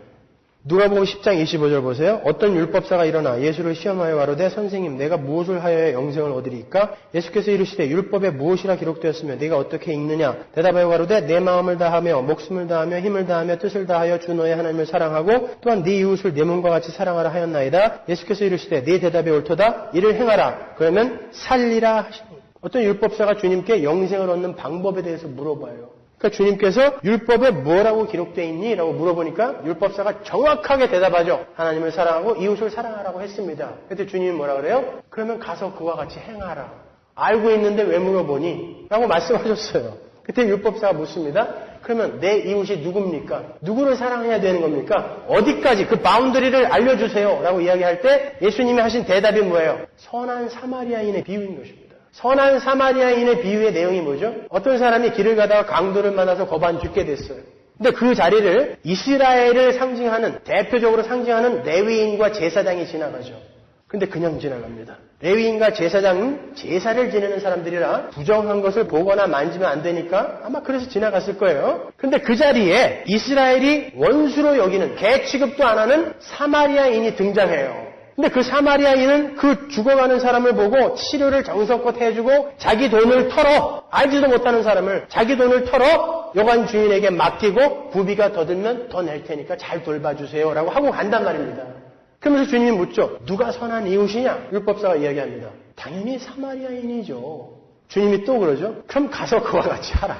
S1: 누가복음 10장 25절 보세요. 어떤 율법사가 일어나 예수를 시험하여 가로되 선생님 내가 무엇을 하여야 영생을 얻으리이까? 예수께서 이르시되 율법에 무엇이라 기록되었으며 네가 어떻게 읽느냐? 대답하여 가로되 내 마음을 다하며 목숨을 다하며 힘을 다하며 뜻을 다하여 주 너의 하나님을 사랑하고 또한 네 이웃을 내 몸과 같이 사랑하라 하였나이다. 예수께서 이르시되 네 대답이 옳도다. 이를 행하라. 그러면 살리라 하시니. 어떤 율법사가 주님께 영생을 얻는 방법에 대해서 물어봐요. 그러니까 주님께서 율법에 뭐라고 기록되어 있니? 라고 물어보니까 율법사가 정확하게 대답하죠. 하나님을 사랑하고 이웃을 사랑하라고 했습니다. 그때 주님이 뭐라 그래요? 그러면 가서 그와 같이 행하라. 알고 있는데 왜 물어보니? 라고 말씀하셨어요. 그때 율법사가 묻습니다. 그러면 내 이웃이 누굽니까? 누구를 사랑해야 되는 겁니까? 어디까지 그 바운더리를 알려주세요. 라고 이야기할 때 예수님이 하신 대답이 뭐예요? 선한 사마리아인의 비유인 것입니다. 선한 사마리아인의 비유의 내용이 뭐죠? 어떤 사람이 길을 가다가 강도를 만나서 거반 죽게 됐어요. 근데 그 자리를 이스라엘을 상징하는, 대표적으로 상징하는 레위인과 제사장이 지나가죠. 근데 그냥 지나갑니다. 레위인과 제사장은 제사를 지내는 사람들이라 부정한 것을 보거나 만지면 안 되니까 아마 그래서 지나갔을 거예요. 근데 그 자리에 이스라엘이 원수로 여기는, 개 취급도 안 하는 사마리아인이 등장해요. 근데 그 사마리아인은 그 죽어가는 사람을 보고 치료를 정성껏 해주고 자기 돈을 털어, 알지도 못하는 사람을 자기 돈을 털어 여관 주인에게 맡기고 부비가 더 들면 더 낼 테니까 잘 돌봐주세요 라고 하고 간단 말입니다. 그러면서 주님이 묻죠. 누가 선한 이웃이냐? 율법사가 이야기합니다. 당연히 사마리아인이죠. 주님이 또 그러죠. 그럼 가서 그와 같이 하라.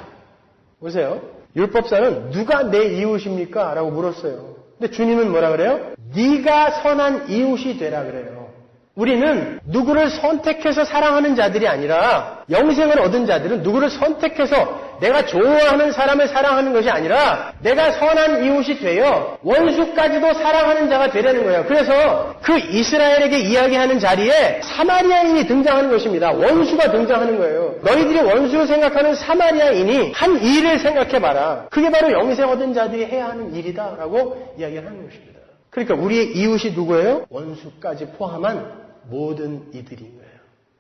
S1: 보세요. 율법사는 누가 내 이웃입니까? 라고 물었어요. 근데 주님은 뭐라 그래요? 네가 선한 이웃이 되라 그래요. 우리는 누구를 선택해서 사랑하는 자들이 아니라, 영생을 얻은 자들은 누구를 선택해서 내가 좋아하는 사람을 사랑하는 것이 아니라 내가 선한 이웃이 되어 원수까지도 사랑하는 자가 되려는 거예요. 그래서 그 이스라엘에게 이야기하는 자리에 사마리아인이 등장하는 것입니다. 원수가 등장하는 거예요. 너희들이 원수로 생각하는 사마리아인이 한 일을 생각해봐라. 그게 바로 영생 얻은 자들이 해야 하는 일이다 라고 이야기를 하는 것입니다. 그러니까 우리의 이웃이 누구예요? 원수까지 포함한 모든 이들인 거예요.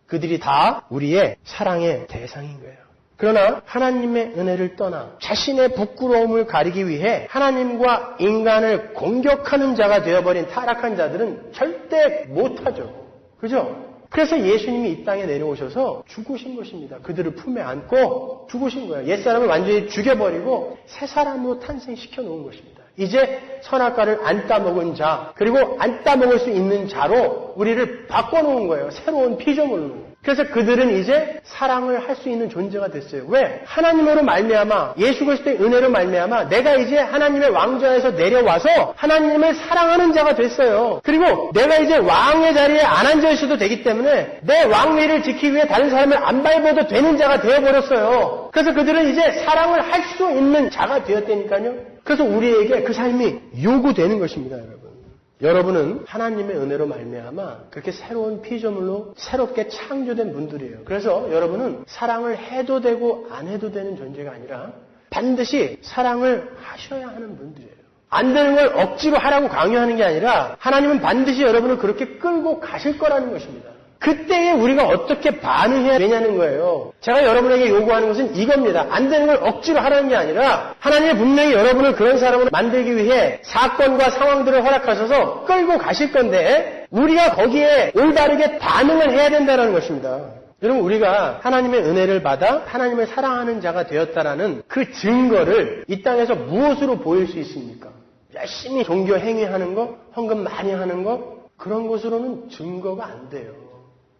S1: 그들이 다 우리의 사랑의 대상인 거예요. 그러나 하나님의 은혜를 떠나 자신의 부끄러움을 가리기 위해 하나님과 인간을 공격하는 자가 되어버린 타락한 자들은 절대 못하죠. 그죠? 그래서 예수님이 이 땅에 내려오셔서 죽으신 것입니다. 그들을 품에 안고 죽으신 거예요. 옛사람을 완전히 죽여버리고 새 사람으로 탄생시켜 놓은 것입니다. 이제 선악과를 안 따먹은 자, 그리고 안 따먹을 수 있는 자로 우리를 바꿔놓은 거예요. 새로운 피조물로. 그래서 그들은 이제 사랑을 할 수 있는 존재가 됐어요. 왜? 하나님으로 말미암아, 예수 그리스도의 은혜로 말미암아 내가 이제 하나님의 왕좌에서 내려와서 하나님을 사랑하는 자가 됐어요. 그리고 내가 이제 왕의 자리에 안 앉아 있어도 되기 때문에 내 왕위를 지키기 위해 다른 사람을 안 밟아도 되는 자가 되어버렸어요. 그래서 그들은 이제 사랑을 할 수 있는 자가 되었다니까요. 그래서 우리에게 그 삶이 요구되는 것입니다, 여러분. 여러분은 하나님의 은혜로 말미암아 그렇게 새로운 피조물로 새롭게 창조된 분들이에요. 그래서 여러분은 사랑을 해도 되고 안 해도 되는 존재가 아니라 반드시 사랑을 하셔야 하는 분들이에요. 안 되는 걸 억지로 하라고 강요하는 게 아니라 하나님은 반드시 여러분을 그렇게 끌고 가실 거라는 것입니다. 그때에 우리가 어떻게 반응해야 되냐는 거예요. 제가 여러분에게 요구하는 것은 이겁니다. 안 되는 걸 억지로 하라는 게 아니라 하나님이 분명히 여러분을 그런 사람으로 만들기 위해 사건과 상황들을 허락하셔서 끌고 가실 건데 우리가 거기에 올바르게 반응을 해야 된다는 것입니다. 여러분, 우리가 하나님의 은혜를 받아 하나님을 사랑하는 자가 되었다라는 그 증거를 이 땅에서 무엇으로 보일 수 있습니까? 열심히 종교 행위하는 거, 헌금 많이 하는 거, 그런 것으로는 증거가 안 돼요.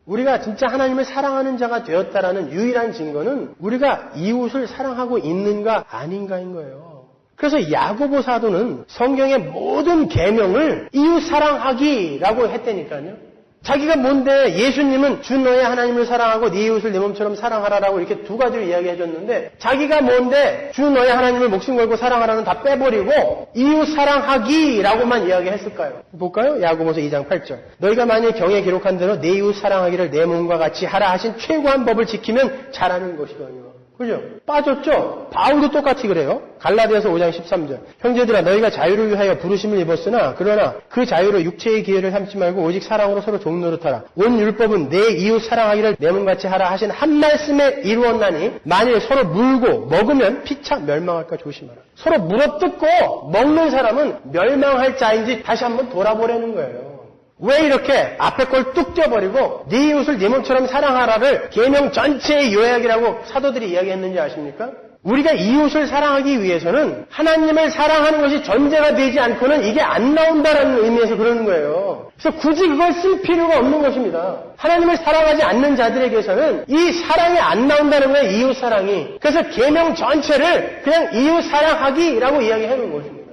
S1: 우리가 진짜 하나님을 사랑하는 자가 되었다라는 유일한 증거는 우리가 이웃을 사랑하고 있는가 아닌가인 거예요. 그래서 야고보 사도는 성경의 모든 계명을 이웃 사랑하기라고 했다니까요. 자기가 뭔데 예수님은 주 너의 하나님을 사랑하고 네 이웃을 네 몸처럼 사랑하라라고 이렇게 두 가지로 이야기해 줬는데 자기가 뭔데 주 너의 하나님을 목숨 걸고 사랑하라는 다 빼버리고 이웃 사랑하기라고만 이야기했을까요? 볼까요? 야고보서 2장 8절. 너희가 만일 경에 기록한 대로 네 이웃 사랑하기를 내 몸과 같이 하라 하신 최고한 법을 지키면 잘하는 것이거든요. 그죠? 빠졌죠? 바울도 똑같이 그래요. 갈라디아서 5장 13절. 형제들아 너희가 자유를 위하여 부르심을 입었으나 그러나 그 자유로 육체의 기회를 삼지 말고 오직 사랑으로 서로 종노릇하라. 온 율법은 내 이웃 사랑하기를 내 몸같이 하라 하신 한 말씀에 이루었나니 만일 서로 물고 먹으면 피차 멸망할까 조심하라. 서로 물어뜯고 먹는 사람은 멸망할 자인지 다시 한번 돌아보라는 거예요. 왜 이렇게 앞에 걸 뚝 떼어버리고 네 이웃을 네 몸처럼 사랑하라를 계명 전체의 요약이라고 사도들이 이야기했는지 아십니까? 우리가 이웃을 사랑하기 위해서는 하나님을 사랑하는 것이 전제가 되지 않고는 이게 안 나온다라는 의미에서 그러는 거예요. 그래서 굳이 그걸 쓸 필요가 없는 것입니다. 하나님을 사랑하지 않는 자들에게서는 이 사랑이 안 나온다는 거예요. 이웃 사랑이. 그래서 계명 전체를 그냥 이웃 사랑하기라고 이야기해 놓은 것입니다.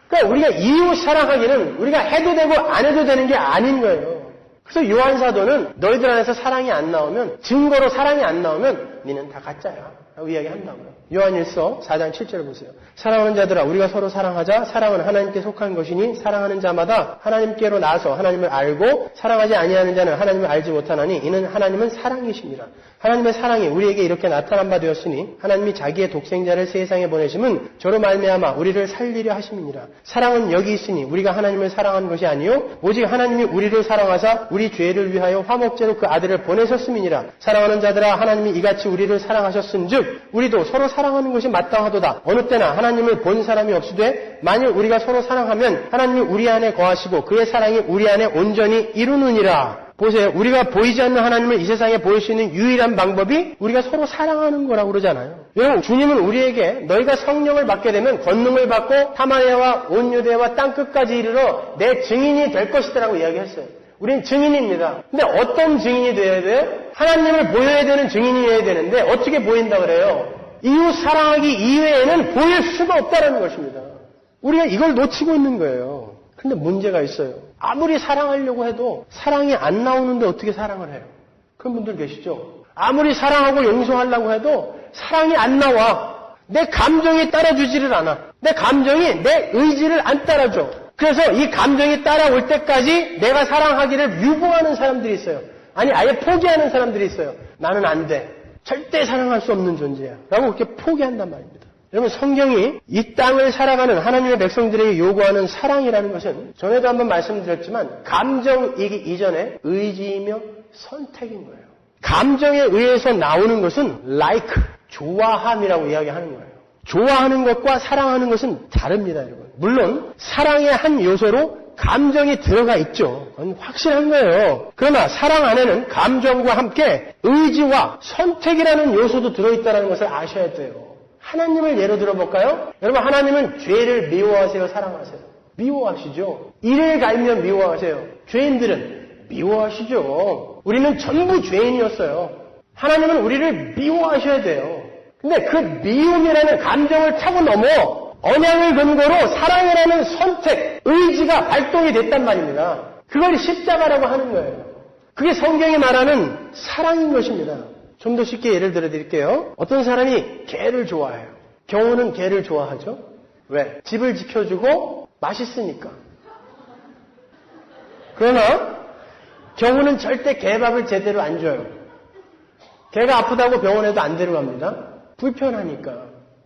S1: 그러니까 우리가 이웃 사랑하기는 우리가 해도 되고 안 해도 되는 게 아닌 거예요. 그래서 요한 사도는 너희들 안에서 사랑이 안 나오면, 증거로 사랑이 안 나오면 니는 다 가짜야 라고 이야기한다고요. 요한일서 4장 7절을 보세요. 사랑하는 자들아 우리가 서로 사랑하자. 사랑은 하나님께 속한 것이니 사랑하는 자마다 하나님께로 나아서 하나님을 알고 사랑하지 아니하는 자는 하나님을 알지 못하나니 이는 하나님은 사랑이십니다. 하나님의 사랑이 우리에게 이렇게 나타난 바 되었으니 하나님이 자기의 독생자를 세상에 보내심은 저로 말미암아 우리를 살리려 하심이니라. 사랑은 여기 있으니 우리가 하나님을 사랑한 것이 아니요 오직 하나님이 우리를 사랑하사 우리 죄를 위하여 화목제로 그 아들을 보내셨음이니라. 사랑하는 자들아 하나님이 이같이 우리를 사랑하셨은즉 우리도 서로 사랑하는 것이 마땅하도다. 어느 때나 하나님을 본 사람이 없으되 만일 우리가 서로 사랑하면 하나님이 우리 안에 거하시고 그의 사랑이 우리 안에 온전히 이루느니라. 보세요. 우리가 보이지 않는 하나님을 이 세상에 보일 수 있는 유일한 방법이 우리가 서로 사랑하는 거라고 그러잖아요. 여러분, 주님은 우리에게 너희가 성령을 받게 되면 권능을 받고 타마야와 온 유대와 땅끝까지 이르러 내 증인이 될 것이다라고 이야기했어요. 우린 증인입니다. 근데 어떤 증인이 되어야 돼요? 하나님을 보여야 되는 증인이어야 되는데 어떻게 보인다 그래요? 이웃 사랑하기 이외에는 보일 수가 없다는 것입니다. 우리가 이걸 놓치고 있는 거예요. 근데 문제가 있어요. 아무리 사랑하려고 해도 사랑이 안 나오는데 어떻게 사랑을 해요? 그런 분들 계시죠? 아무리 사랑하고 용서하려고 해도 사랑이 안 나와. 내 감정이 따라주지를 않아. 내 감정이 내 의지를 안 따라줘. 그래서 이 감정이 따라올 때까지 내가 사랑하기를 유보하는 사람들이 있어요. 아니 아예 포기하는 사람들이 있어요. 나는 안 돼. 절대 사랑할 수 없는 존재야. 라고 그렇게 포기한단 말입니다. 여러분, 성경이 이 땅을 살아가는 하나님의 백성들에게 요구하는 사랑이라는 것은 전에도 한번 말씀드렸지만 감정이기 이전에 의지이며 선택인 거예요. 감정에 의해서 나오는 것은 like, 좋아함이라고 이야기하는 거예요. 좋아하는 것과 사랑하는 것은 다릅니다, 여러분. 물론 사랑의 한 요소로 감정이 들어가 있죠. 그건 확실한 거예요. 그러나 사랑 안에는 감정과 함께 의지와 선택이라는 요소도 들어있다는 것을 아셔야 돼요. 하나님을 예로 들어볼까요? 여러분, 하나님은 죄를 미워하세요, 사랑하세요? 미워하시죠. 이를 갈면 미워하세요. 죄인들은 미워하시죠. 우리는 전부 죄인이었어요. 하나님은 우리를 미워하셔야 돼요. 근데 그 미움이라는 감정을 타고 넘어 언약을 근거로 사랑이라는 선택, 의지가 발동이 됐단 말입니다. 그걸 십자가라고 하는 거예요. 그게 성경이 말하는 사랑인 것입니다. 좀 더 쉽게 예를 들어 드릴게요. 어떤 사람이 개를 좋아해요. 경우는 개를 좋아하죠. 왜? 집을 지켜주고 맛있으니까. 그러나 경우는 절대 개밥을 제대로 안 줘요. 개가 아프다고 병원에도 안 데려갑니다. 불편하니까.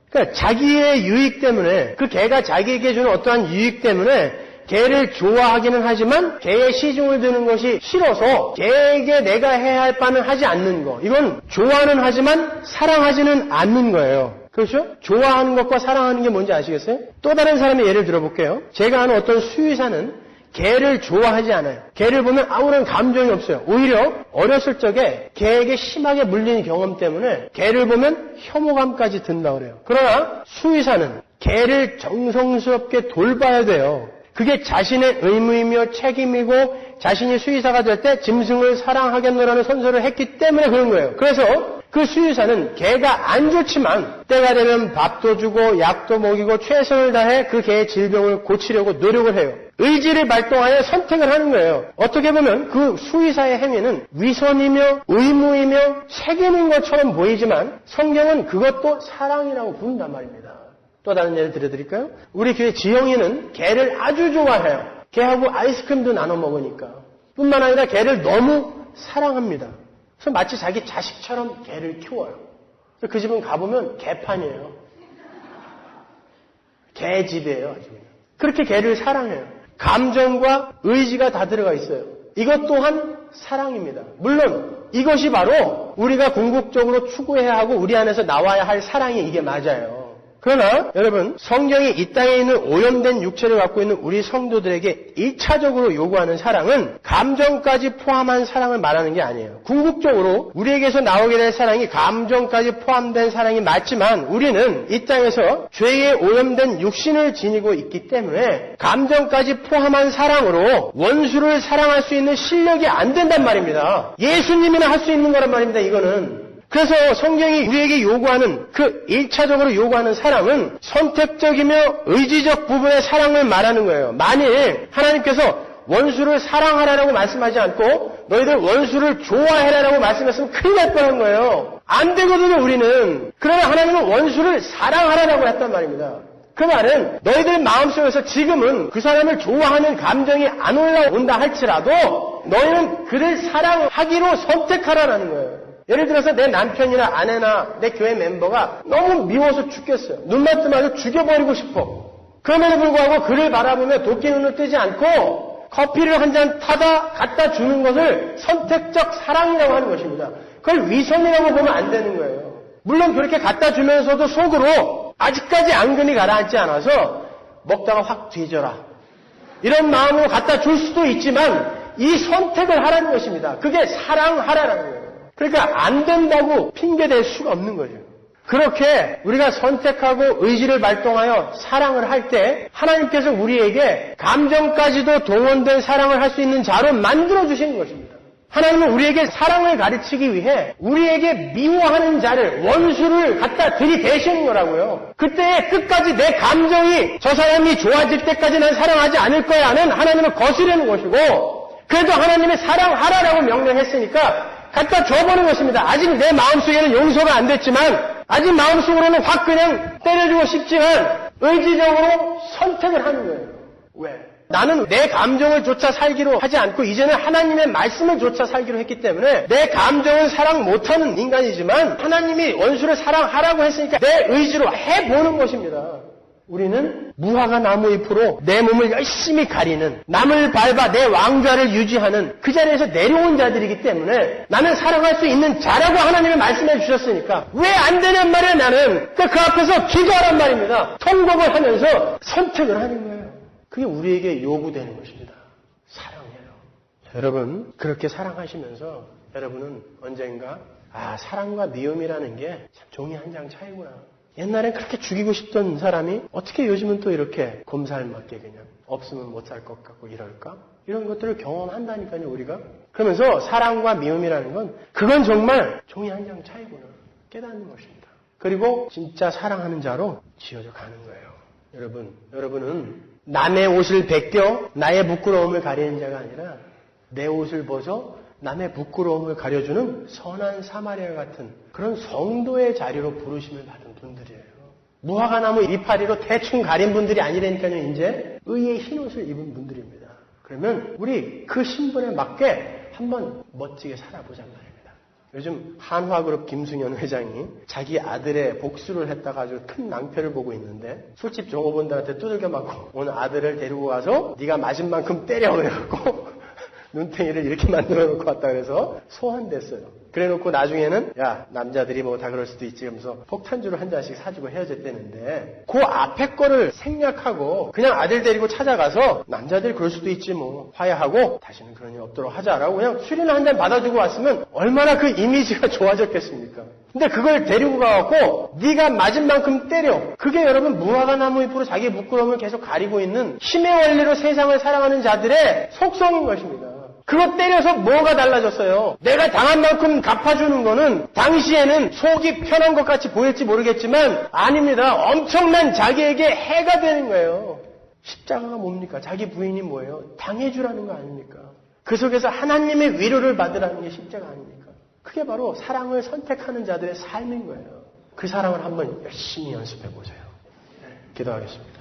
S1: 그러니까 자기의 유익 때문에, 그 개가 자기에게 주는 어떠한 유익 때문에 개를 좋아하기는 하지만 개의 시중을 드는 것이 싫어서 개에게 내가 해야 할 바는 하지 않는 거. 이건 좋아는 하지만 사랑하지는 않는 거예요. 그렇죠? 좋아하는 것과 사랑하는 게 뭔지 아시겠어요? 또 다른 사람의 예를 들어볼게요. 제가 아는 어떤 수의사는 개를 좋아하지 않아요. 개를 보면 아무런 감정이 없어요. 오히려 어렸을 적에 개에게 심하게 물린 경험 때문에 개를 보면 혐오감까지 든다고 그래요. 그러나 수의사는 개를 정성스럽게 돌봐야 돼요. 그게 자신의 의무이며 책임이고 자신이 수의사가 될 때 짐승을 사랑하겠노라는 선서를 했기 때문에 그런 거예요. 그래서 그 수의사는 개가 안 좋지만 때가 되면 밥도 주고 약도 먹이고 최선을 다해 그 개의 질병을 고치려고 노력을 해요. 의지를 발동하여 선택을 하는 거예요. 어떻게 보면 그 수의사의 행위는 위선이며 의무이며 책임인 것처럼 보이지만 성경은 그것도 사랑이라고 부른단 말입니다. 또 다른 예를 들어드릴까요? 우리 교회 지영이는 개를 아주 좋아해요. 개하고 아이스크림도 나눠 먹으니까. 뿐만 아니라 개를 너무 사랑합니다. 그래서 마치 자기 자식처럼 개를 키워요. 그 집은 가보면 개판이에요. 개집이에요. 아주. 그렇게 개를 사랑해요. 감정과 의지가 다 들어가 있어요. 이것 또한 사랑입니다. 물론 이것이 바로 우리가 궁극적으로 추구해야 하고 우리 안에서 나와야 할 사랑이 이게 맞아요. 그러나 여러분, 성경이 이 땅에 있는 오염된 육체를 갖고 있는 우리 성도들에게 1차적으로 요구하는 사랑은 감정까지 포함한 사랑을 말하는 게 아니에요. 궁극적으로 우리에게서 나오게 될 사랑이 감정까지 포함된 사랑이 맞지만 우리는 이 땅에서 죄에 오염된 육신을 지니고 있기 때문에 감정까지 포함한 사랑으로 원수를 사랑할 수 있는 실력이 안 된단 말입니다. 예수님이나 할 수 있는 거란 말입니다, 이거는. 그래서 성경이 우리에게 요구하는 그 1차적으로 요구하는 사랑은 선택적이며 의지적 부분의 사랑을 말하는 거예요. 만일 하나님께서 원수를 사랑하라고 말씀하지 않고 너희들 원수를 좋아해라라고 말씀했으면 큰일 날 뻔한 거예요. 안 되거든요, 우리는. 그러나 하나님은 원수를 사랑하라고 했단 말입니다. 그 말은 너희들 마음속에서 지금은 그 사람을 좋아하는 감정이 안 올라온다 할지라도 너희는 그를 사랑하기로 선택하라는 거예요. 예를 들어서 내 남편이나 아내나 내 교회 멤버가 너무 미워서 죽겠어요. 눈만 뜨면 죽여버리고 싶어. 그럼에도 불구하고 그를 바라보며 도끼 눈을 뜨지 않고 커피를 한 잔 타다 갖다 주는 것을 선택적 사랑이라고 하는 것입니다. 그걸 위선이라고 보면 안 되는 거예요. 물론 그렇게 갖다 주면서도 속으로 아직까지 앙금이 가라앉지 않아서 먹다가 확 뒤져라. 이런 마음으로 갖다 줄 수도 있지만 이 선택을 하라는 것입니다. 그게 사랑하라는 거예요. 그러니까 안 된다고 핑계댈 수가 없는 거죠. 그렇게 우리가 선택하고 의지를 발동하여 사랑을 할 때 하나님께서 우리에게 감정까지도 동원된 사랑을 할 수 있는 자로 만들어주시는 것입니다. 하나님은 우리에게 사랑을 가르치기 위해 우리에게 미워하는 자를, 원수를 갖다 들이대시는 거라고요. 그때 끝까지 내 감정이 저 사람이 좋아질 때까지 난 사랑하지 않을 거야는 하나님을 거스르는 것이고 그래도 하나님이 사랑하라라고 명령했으니까 갖다 줘보는 것입니다. 아직 내 마음속에는 용서가 안 됐지만 아직 마음속으로는 확 그냥 때려주고 싶지만 의지적으로 선택을 하는 거예요. 왜? 나는 내 감정을 조차 살기로 하지 않고 이제는 하나님의 말씀을 조차 살기로 했기 때문에 내 감정을 사랑 못하는 인간이지만 하나님이 원수를 사랑하라고 했으니까 내 의지로 해보는 것입니다. 우리는 무화과 나무 잎으로 내 몸을 열심히 가리는, 남을 밟아 내 왕좌를 유지하는 그 자리에서 내려온 자들이기 때문에 나는 사랑할 수 있는 자라고 하나님이 말씀해 주셨으니까 왜 안 되냔 말이에요. 나는 그 앞에서 기도하란 말입니다. 통곡을 하면서 선택을 하는 거예요. 그게 우리에게 요구되는 것입니다. 사랑해요. 여러분, 그렇게 사랑하시면서 여러분은 언젠가 사랑과 미움이라는 게 참 종이 한 장 차이구나. 옛날엔 그렇게 죽이고 싶던 사람이 어떻게 요즘은 또 이렇게 곰살맞게 그냥 없으면 못 살 것 같고 이럴까? 이런 것들을 경험한다니까요, 우리가. 그러면서 사랑과 미움이라는 건 그건 정말 종이 한 장 차이구나 깨닫는 것입니다. 그리고 진짜 사랑하는 자로 지어져 가는 거예요. 여러분은 남의 옷을 벗겨 나의 부끄러움을 가리는 자가 아니라 내 옷을 벗어 남의 부끄러움을 가려주는 선한 사마리아 같은 그런 성도의 자리로 부르심을 받은 분들이에요. 무화과 나무 이파리로 대충 가린 분들이 아니라니까요. 이제 의의 흰옷을 입은 분들입니다. 그러면 우리 그 신분에 맞게 한번 멋지게 살아보자 말입니다. 요즘 한화그룹 김승현 회장이 자기 아들의 복수를 했다가 아주 큰 낭패를 보고 있는데 술집 종업원들한테 두들겨 맞고 오늘 아들을 데리고 가서 네가 맞은 만큼 때려 그래갖고 눈탱이를 이렇게 만들어 놓고 왔다 그래서 소환됐어요. 그래 놓고 나중에는 야 남자들이 뭐 다 그럴 수도 있지 하면서 폭탄주를 한 잔씩 사주고 헤어졌다는데 그 앞에 거를 생략하고 그냥 아들 데리고 찾아가서 남자들이 그럴 수도 있지 뭐 화해하고 다시는 그런 일 없도록 하자라고 그냥 술이나 한 잔 받아주고 왔으면 얼마나 그 이미지가 좋아졌겠습니까? 근데 그걸 데리고 가갖고 네가 맞은 만큼 때려. 그게 여러분 무화과 나무 잎으로 자기 부끄러움을 계속 가리고 있는 힘의 원리로 세상을 살아가는 자들의 속성인 것입니다. 그거 때려서 뭐가 달라졌어요? 내가 당한 만큼 갚아주는 거는 당시에는 속이 편한 것 같이 보일지 모르겠지만 아닙니다. 엄청난 자기에게 해가 되는 거예요. 십자가가 뭡니까? 자기 부인이 뭐예요? 당해주라는 거 아닙니까? 그 속에서 하나님의 위로를 받으라는 게 십자가 아닙니까? 그게 바로 사랑을 선택하는 자들의 삶인 거예요. 그 사랑을 한번 열심히 연습해 보세요. 네, 기도하겠습니다.